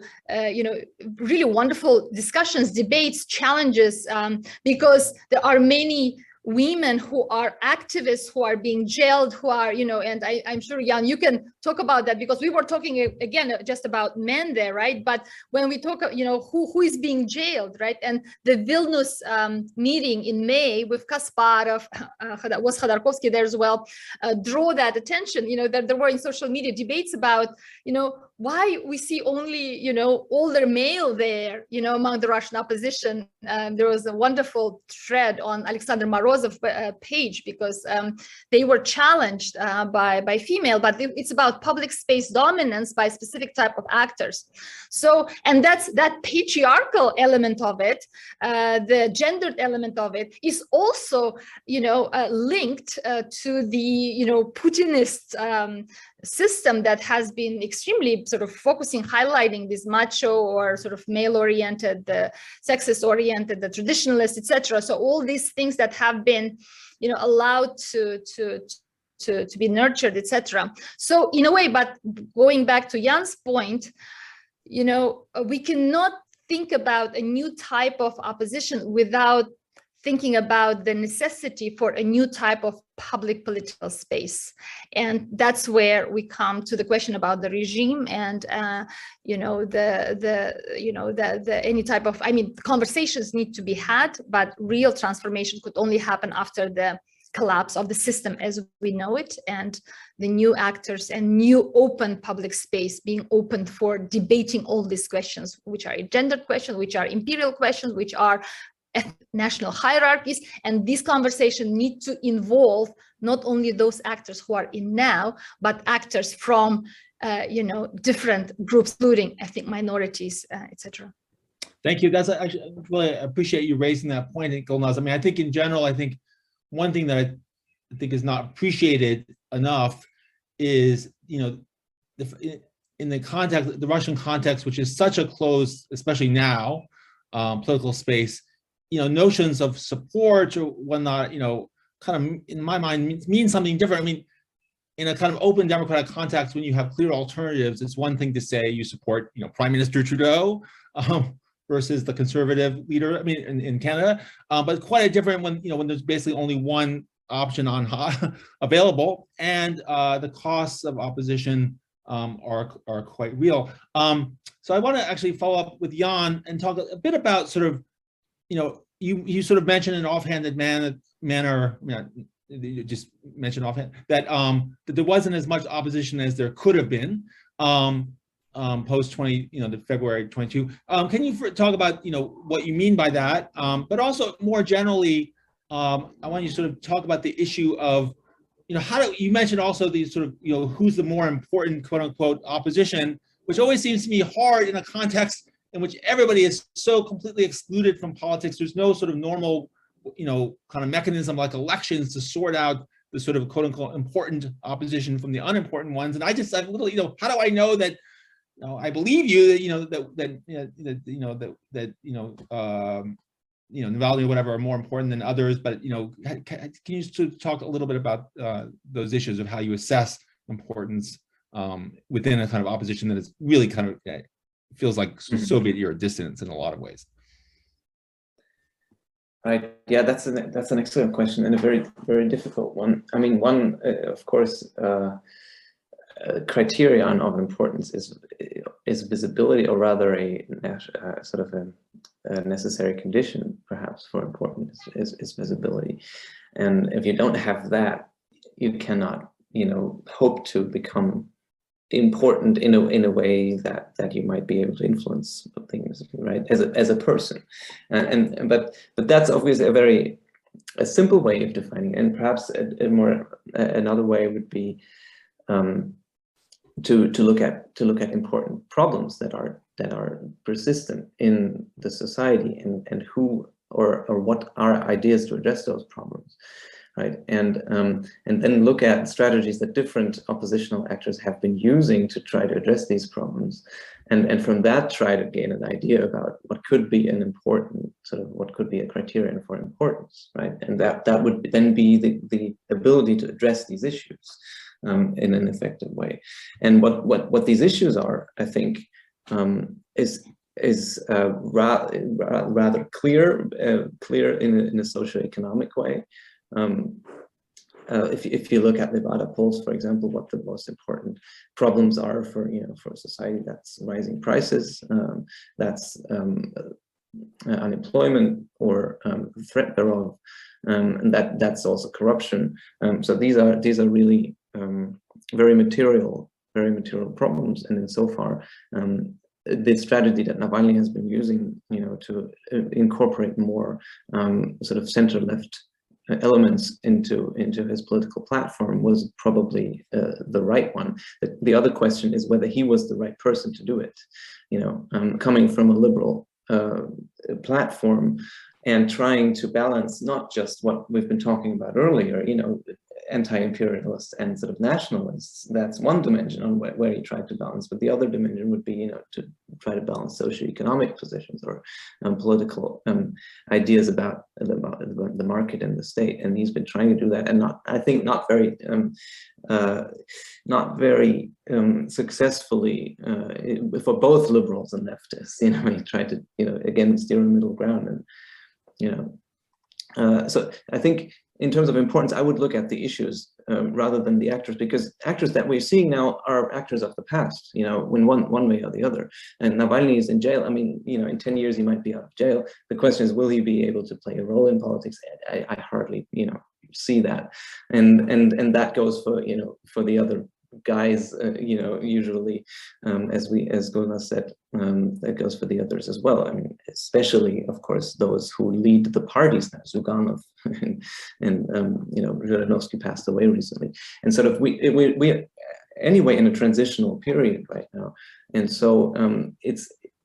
really wonderful discussions, debates, challenges, because there are many women who are activists who are being jailed, who are, and I'm sure, Jan, you can talk about that, because we were talking again just about men there, right? But when we talk, who is being jailed, right? And the Vilnius meeting in May with Kasparov, was Khodorkovsky there as well, draw that attention, that there were in social media debates about, why we see only, you know, older male there, you know, among the Russian opposition. There was a wonderful thread on Alexander Morozov's page, because they were challenged by female, but it's about public space dominance by a specific type of actors. So, and that's that patriarchal element of it, the gendered element of it is also, you know, linked to the, you know, Putinist system that has been extremely sort of focusing, highlighting this macho or sort of male-oriented, the sexist-oriented, the traditionalist, etc. So all these things that have been, you know, allowed to be nurtured, etc. So in a way, but going back to Jan's point, you know, we cannot think about a new type of opposition without thinking about the necessity for a new type of public political space. And that's where we come to the question about the regime and, you know, any type of, I mean, conversations need to be had, but real transformation could only happen after the collapse of the system as we know it, and the new actors and new open public space being opened for debating all these questions, which are gendered questions, which are imperial questions, which are national hierarchies. And this conversation need to involve not only those actors who are in now, but actors from, you know, different groups, including ethnic minorities, etc. Thank you. That's actually, I really appreciate you raising that point, Gulnaz. I mean, I think in general, I think one thing that I think is not appreciated enough is, you know, in the context, the Russian context, which is such a closed, especially now, political space, you know, notions of support or whatnot, you know, kind of in my mind means something different. I mean, in a kind of open democratic context, when you have clear alternatives, it's one thing to say you support, you know, Prime Minister Trudeau versus the conservative leader. I mean, in Canada, but quite a different when, you know, when there's basically only one option on available, and the costs of opposition are quite real. So I want to actually follow up with Jan and talk a bit about sort of, you know, you sort of mentioned in an offhanded manner, you just mentioned offhand that that there wasn't as much opposition as there could have been post the February 22. Can you talk about, you know, what you mean by that, but also more generally, I want you to sort of talk about the issue of, you know, how do you mentioned also these sort of, you know, who's the more important quote unquote opposition, which always seems to me hard in a context in which everybody is so completely excluded from politics. There's no sort of normal, you know, kind of mechanism like elections to sort out the sort of quote unquote important opposition from the unimportant ones. And I'm a little, you know, how do I know that, you know, I believe you that, you know, Navalny or whatever are more important than others, but, you know, can you sort of talk a little bit about those issues of how you assess importance within a kind of opposition that is really kind of feels like Soviet era dissonance in a lot of ways? Right. Yeah, that's an excellent question and a very, very difficult one. I mean, one, of course, criterion of importance is visibility, or rather a sort of a necessary condition, perhaps, for importance is visibility. And if you don't have that, you cannot, you know, hope to become important in a way that you might be able to influence things, right, as a person. But that's obviously a simple way of defining it. And perhaps another way would be to look at important problems that are persistent in the society, and who or what are ideas to address those problems. Right, and then look at strategies that different oppositional actors have been using to try to address these problems, and from that try to gain an idea about what could be an important what could be a criterion for importance, right? And that would then be the ability to address these issues in an effective way. And what these issues are, I think, is rather clear in a socioeconomic way. If you look at Levada polls, for example, what the most important problems are for society, that's rising prices, that's unemployment or threat thereof, and that's also corruption. So these are really very material very material problems. And insofar, the strategy that Navalny has been using, to incorporate more sort of center-left elements into his political platform was probably the right one. The other question is whether he was the right person to do it. Coming from a liberal platform and trying to balance not just what we've been talking about earlier, anti-imperialists and sort of nationalists. That's one dimension on where he tried to balance, but the other dimension would be, to try to balance socioeconomic positions or political ideas about the market and the state. And he's been trying to do that, and not very successfully for both liberals and leftists. He tried to, again, steer a middle ground, and so I think, in terms of importance, I would look at the issues rather than the actors, because actors that we're seeing now are actors of the past, when one way or the other. And Navalny is in jail. I mean, in 10 years he might be out of jail. The question is, will he be able to play a role in politics? I hardly, see that. And that goes for, for the other guys, usually, as Gulnaz said, that goes for the others as well. I mean, especially, of course, those who lead the parties now, Zyuganov and Zhirinovsky passed away recently. And sort of we anyway in a transitional period right now. And so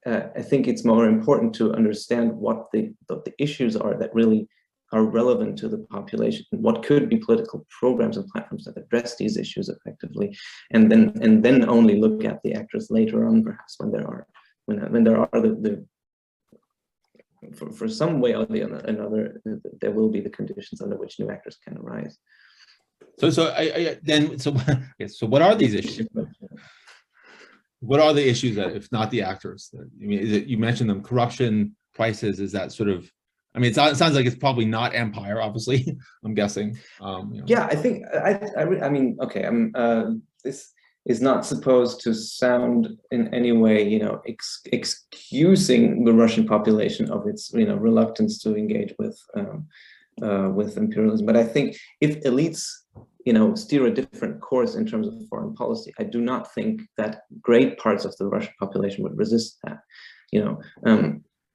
I think it's more important to understand what the issues are that really are relevant to the population, what could be political programs and platforms that address these issues effectively, and then only look at the actors later on, perhaps when there are for some way or another, there will be the conditions under which new actors can arise. So what are these issues? What are the issues that, if not the actors? I mean, you mentioned them, corruption, prices, is that sort of, I mean, it sounds like it's probably not empire, obviously, I'm guessing. Yeah, I think, I mean, okay, this is not supposed to sound in any way, excusing the Russian population of its, reluctance to engage with imperialism. But I think if elites, steer a different course in terms of foreign policy, I do not think that great parts of the Russian population would resist that.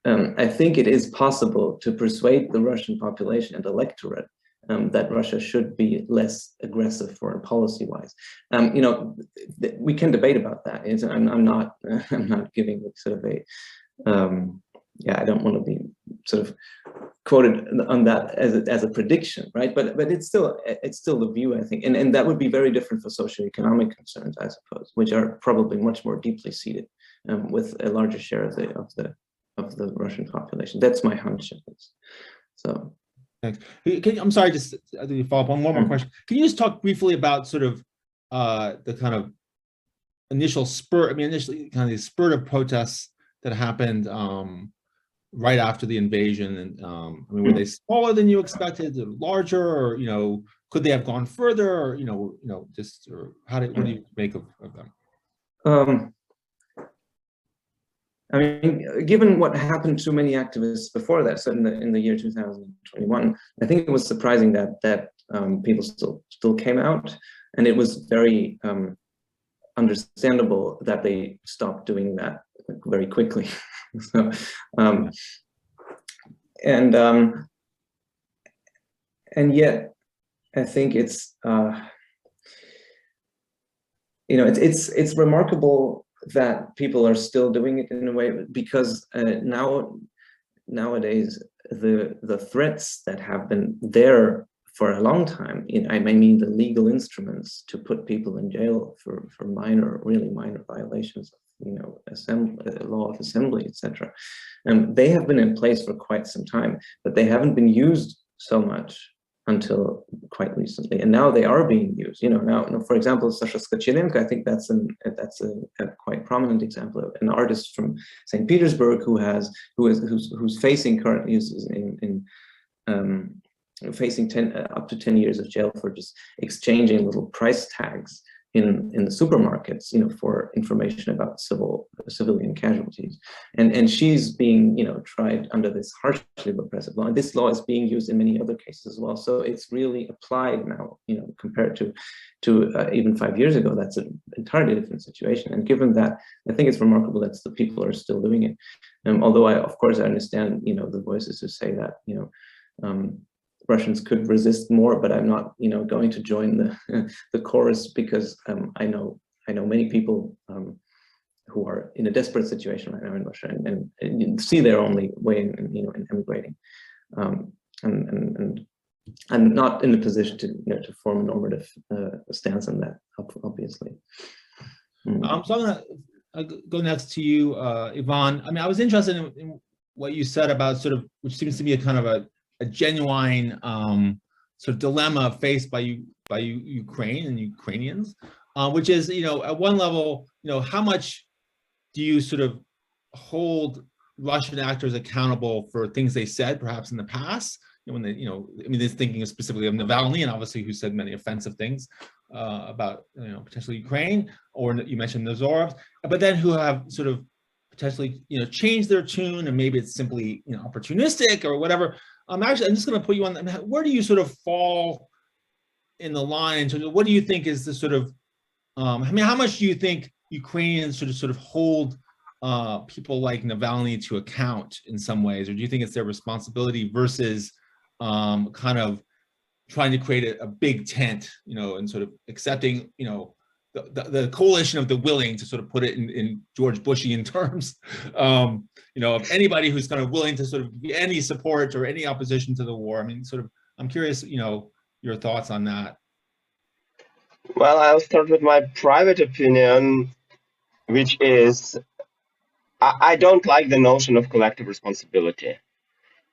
I think it is possible to persuade the Russian population and electorate that Russia should be less aggressive foreign policy-wise. We can debate about that. I'm not giving sort of a I don't want to be sort of quoted on that as a prediction, right? But it's still the view, I think, and that would be very different for socioeconomic concerns, I suppose, which are probably much more deeply seated with a larger share of the Russian population. That's my hunch, at least. So. Thanks. I'm sorry, just to follow up on one more question. Can you just talk briefly about sort of the kind of initial spurt? I mean, initially, kind of the spurt of protests that happened right after the invasion, and I mean, were they smaller than you expected, or larger, or could they have gone further, or what do you make of them? I mean, given what happened to many activists before that, so in the year 2021, I think it was surprising that people still came out, and it was very understandable that they stopped doing that very quickly. So, and yet, I think it's it's remarkable that people are still doing it in a way, because nowadays the threats that have been there for a long time, I mean the legal instruments to put people in jail for really minor violations of law of assembly, etc. They have been in place for quite some time, but they haven't been used so much until quite recently, and now they are being used. Now, for example, Sasha Skachelenko, I think that's a quite prominent example of an artist from St. Petersburg who's facing currently facing up to 10 years of jail for just exchanging little price tags in the supermarkets, for information about civilian casualties, and she's being, tried under this harshly repressive law. And this law is being used in many other cases as well. So it's really applied now, compared to even 5 years ago. That's an entirely different situation. And given that, I think it's remarkable that the people are still doing it. Although of course, I understand, the voices who say that, Russians could resist more, but I'm not, going to join the chorus, because I know many people who are in a desperate situation right now in Russia, and see their only way in emigrating, and I'm not in a position to form a normative stance on that, obviously. So I'm gonna go next to you, Ivan. I mean, I was interested in what you said about which seems to be a kind of a genuine sort of dilemma faced by Ukraine and Ukrainians, which is, at one level, how much do you sort of hold Russian actors accountable for things they said, perhaps in the past, when they, I mean, this thinking specifically of Navalny, and obviously who said many offensive things about, potentially Ukraine, or you mentioned Nazarov, but then who have sort of potentially, changed their tune, and maybe it's simply, opportunistic or whatever. Actually, I'm just going to put you on. Where do you sort of fall in the line in terms of what do you think is the sort of? I mean, how much do you think Ukrainians should sort of hold people like Navalny to account in some ways, or do you think it's their responsibility versus kind of trying to create a big tent, and sort of accepting, the coalition of the willing, to sort of put it in George Bushian terms, of anybody who's kind of willing to sort of give any support or any opposition to the war. I mean, I'm curious, your thoughts on that. Well, I'll start with my private opinion, which is I don't like the notion of collective responsibility.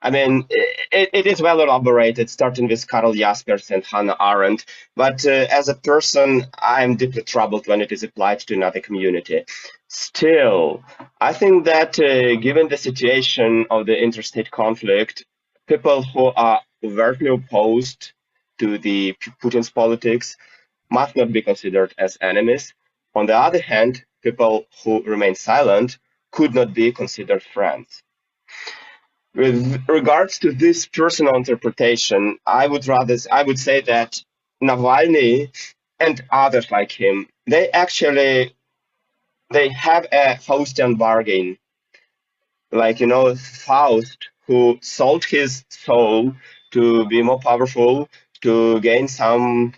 I mean, it is well elaborated, starting with Karl Jaspers and Hannah Arendt, but as a person, I'm deeply troubled when it is applied to another community. Still, I think that given the situation of the interstate conflict, people who are overtly opposed to the Putin's politics must not be considered as enemies. On the other hand, people who remain silent could not be considered friends. With regards to this personal interpretation, I would say that Navalny and others like him, they have a Faustian bargain. Like, Faust, who sold his soul to be more powerful, to gain some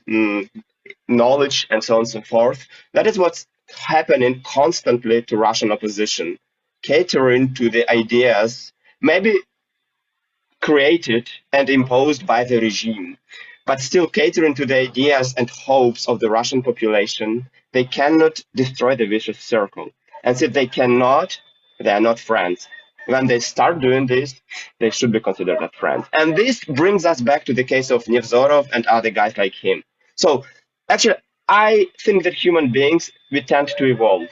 knowledge, and so on and so forth. That is what's happening constantly to Russian opposition, catering to the ideas, maybe created and imposed by the regime, but still catering to the ideas and hopes of the Russian population. They cannot destroy the vicious circle. And since they cannot, they are not friends. When they start doing this, they should be considered as friends. And this brings us back to the case of Nevzorov and other guys like him. So actually, I think that human beings, we tend to evolve.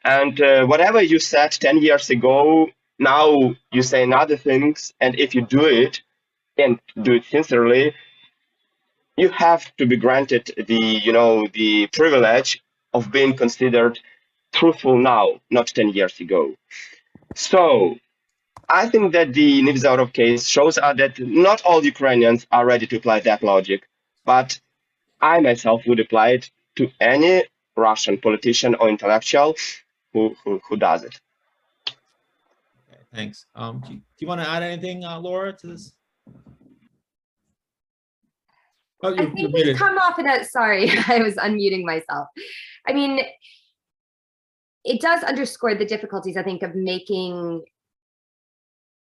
And whatever you said 10 years ago, now you say other things. And if you do it, and do it sincerely, you have to be granted the privilege of being considered truthful now, not 10 years ago. So I think that the Nevzorov case shows us that not all Ukrainians are ready to apply that logic, but I myself would apply it to any Russian politician or intellectual who does it. Okay, thanks. Do you want to add anything, Laura, to this? Oh, I think we've come off in a, sorry, I was unmuting myself. I mean, it does underscore the difficulties, I think, of making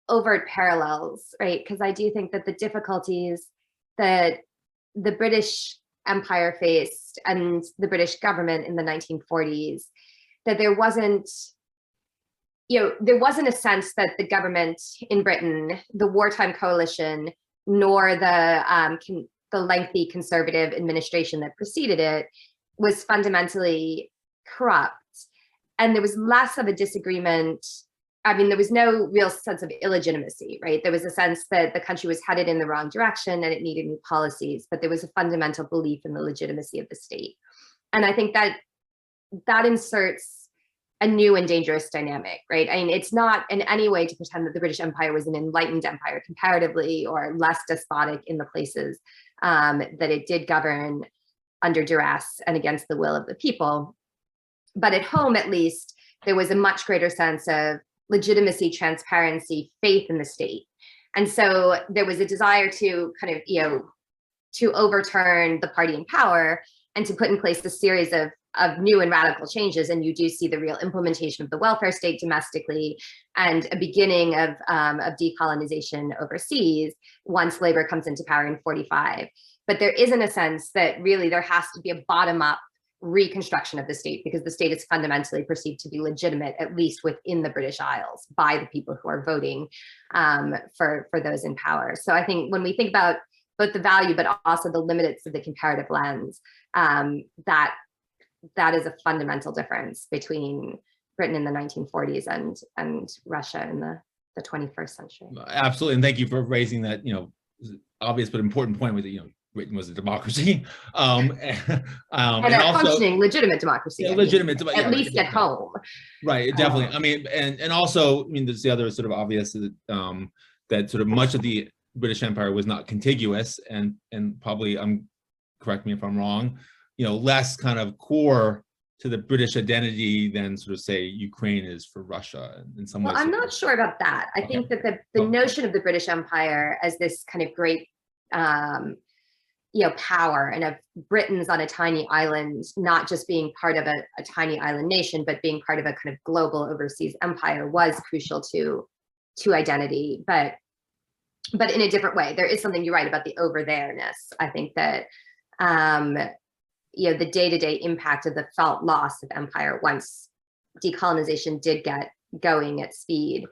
overt parallels, right? Because I do think that the difficulties that the British Empire faced and the British government in the 1940s, that there wasn't, there wasn't a sense that the government in Britain, the wartime coalition, nor the lengthy conservative administration that preceded it was fundamentally corrupt. And there was less of a disagreement. I mean, there was no real sense of illegitimacy, right? There was a sense that the country was headed in the wrong direction and it needed new policies, but there was a fundamental belief in the legitimacy of the state. And I think that inserts a new and dangerous dynamic, right? I mean, it's not in any way to pretend that the British Empire was an enlightened empire comparatively or less despotic in the places that it did govern under duress and against the will of the people. But at home, at least, there was a much greater sense of legitimacy, transparency, faith in the state. And so there was a desire to kind of, to overturn the party in power and to put in place a series of new and radical changes. And you do see the real implementation of the welfare state domestically and a beginning of decolonization overseas once labor comes into power in 45. But there isn't a sense that really there has to be a bottom-up reconstruction of the state, because the state is fundamentally perceived to be legitimate, at least within the British Isles, by the people who are voting for those in power. So I think when we think about both the value, but also the limits of the comparative lens, that is a fundamental difference between Britain in the 1940s and Russia in the 21st century. Absolutely, and thank you for raising that, obvious but important point with Britain was a democracy, and a also functioning legitimate democracy. Yeah, at least at home. Right, definitely. I mean, and also, there's the other sort of obvious that that sort of much of the British Empire was not contiguous, and probably, correct me if I'm wrong, less kind of core to the British identity than sort of say Ukraine is for Russia in some ways. Well, I'm not sure about that. I think that the notion of the British Empire as this kind of great power, and of Britain's on a tiny island, not just being part of a tiny island nation, but being part of a kind of global overseas empire, was crucial to identity, but in a different way. There is something, you're right, about the over there-ness. I think that the day-to-day impact of the felt loss of empire once decolonization did get going at speed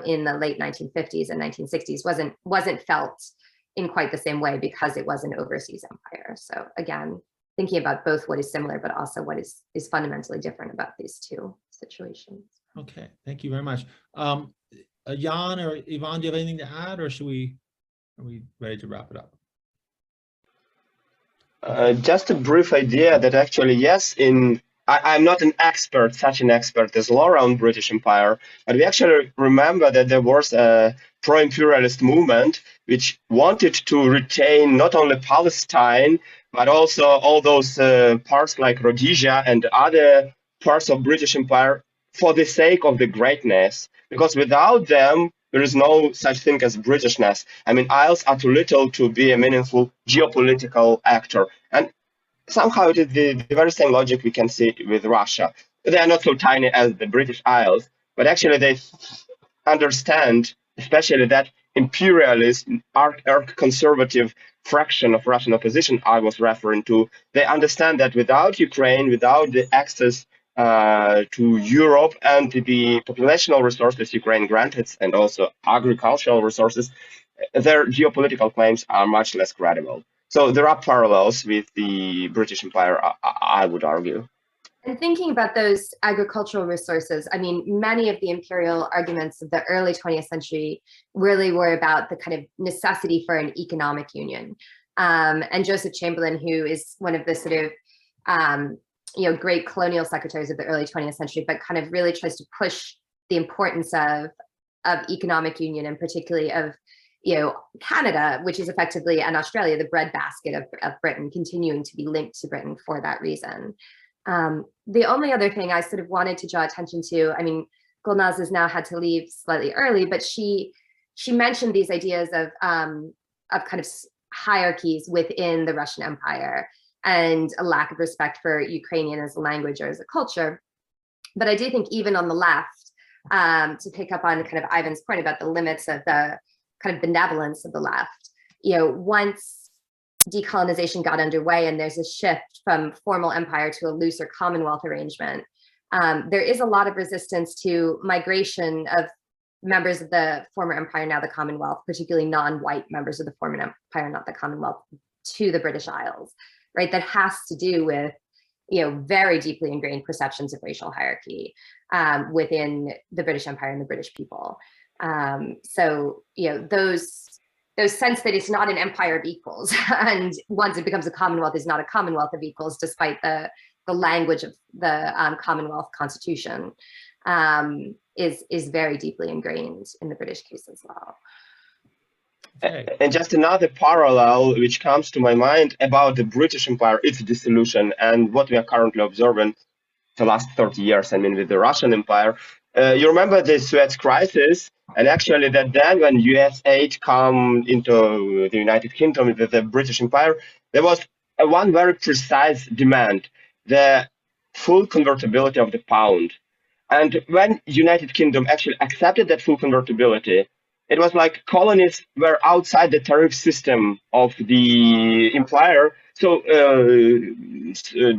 in the late 1950s and 1960s wasn't felt in quite the same way, because it was an overseas empire. So again, thinking about both what is similar, but also what is fundamentally different about these two situations. Okay, thank you very much. Jan or Ivan, do you have anything to add, or are we ready to wrap it up? Just a brief idea that actually, yes, I'm not such an expert as Laura on British Empire, but we actually remember that there was a pro-imperialist movement which wanted to retain not only Palestine, but also all those parts like Rhodesia and other parts of British Empire for the sake of the greatness, because without them, there is no such thing as Britishness. I mean, Isles are too little to be a meaningful geopolitical actor. And somehow it is the very same logic we can see with Russia. They are not so tiny as the British Isles, but actually they understand, especially that imperialist, conservative fraction of Russian opposition I was referring to. They understand that without Ukraine, without the access to Europe and the populational resources Ukraine granted, and also agricultural resources, their geopolitical claims are much less credible. So there are parallels with the British Empire, I would argue. And thinking about those agricultural resources, I mean, many of the imperial arguments of the early 20th century really were about the kind of necessity for an economic union. And Joseph Chamberlain, who is one of the sort of great colonial secretaries of the early 20th century, but kind of really tries to push the importance of economic union, and particularly of Canada, which is effectively, and Australia, the breadbasket of Britain, continuing to be linked to Britain for that reason. The only other thing I sort of wanted to draw attention to, I mean, Gulnaz has now had to leave slightly early, but she mentioned these ideas of kind of hierarchies within the Russian Empire and a lack of respect for Ukrainian as a language or as a culture. But I do think even on the left, to pick up on kind of Ivan's point about the limits of the kind of benevolence of the left, once decolonization got underway and there's a shift from formal empire to a looser Commonwealth arrangement, there is a lot of resistance to migration of members of the former empire, now the Commonwealth, particularly non-white members of the former empire, not the Commonwealth, to the British Isles, right? That has to do with, very deeply ingrained perceptions of racial hierarchy within the British Empire and the British people. So, those those sense that it's not an empire of equals, and once it becomes a commonwealth, is not a commonwealth of equals, despite the language of the Commonwealth Constitution, is very deeply ingrained in the British case as well. Okay. And just another parallel which comes to my mind about the British Empire, its dissolution, and what we are currently observing the last 30 years, I mean, with the Russian Empire. You remember the Suez Crisis, and actually that then when US aid come into the United Kingdom with the British Empire, there was one very precise demand, the full convertibility of the pound. And when United Kingdom actually accepted that full convertibility, it was like colonies were outside the tariff system of the empire. So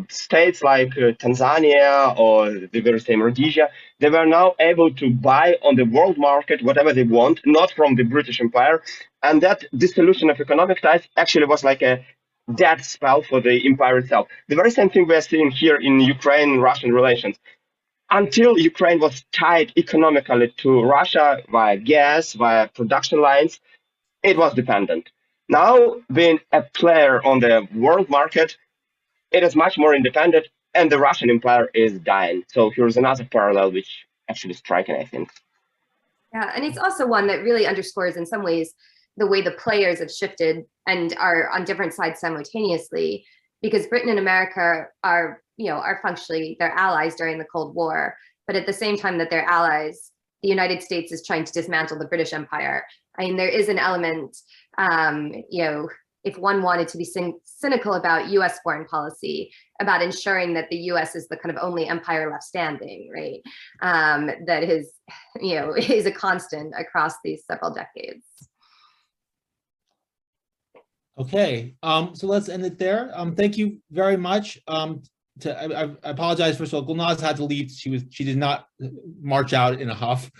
states like Tanzania or the very same Rhodesia, they were now able to buy on the world market whatever they want, not from the British Empire. And that dissolution of economic ties actually was like a death spell for the empire itself. The very same thing we are seeing here in Ukraine-Russian relations. Until Ukraine was tied economically to Russia via gas, via production lines, it was dependent. Now, being a player on the world market, it is much more independent, and the Russian Empire is dying. So here's another parallel which actually is striking, I think. Yeah, and it's also one that really underscores in some ways the way the players have shifted and are on different sides simultaneously, because Britain and America are functionally their allies during the Cold War, but at the same time that they're allies, the United States is trying to dismantle the British Empire. I mean, there is an element, if one wanted to be cynical about US foreign policy, about ensuring that the US is the kind of only empire left standing, right? That is a constant across these several decades. Okay, so let's end it there. Thank you very much. I apologize. First of all, Gulnaz had to leave. She did not march out in a huff.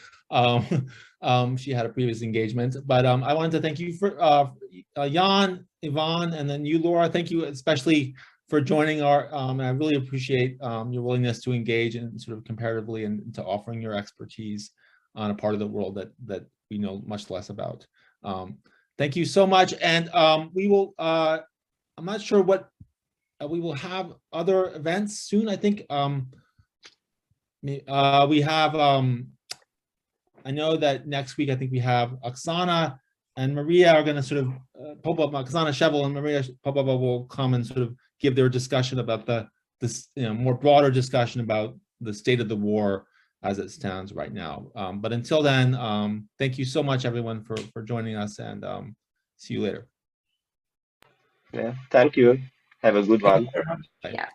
She had a previous engagement, but I wanted to thank you for Jan, Ivan, and then you, Laura. Thank you especially for joining our. And I really appreciate your willingness to engage and sort of comparatively and to offering your expertise on a part of the world that we know much less about. Thank you so much, and we will. I'm not sure what. We will have other events soon. I think we have, I know that next week, I think we have Oksana and Maria are going to sort of pop up. Oksana Shevel and Maria Popova will come and sort of give their discussion about this more broader discussion about the state of the war as it stands right now. But until then, thank you so much, everyone, for joining us, and see you later. Yeah, thank you. Have a good one. Yeah.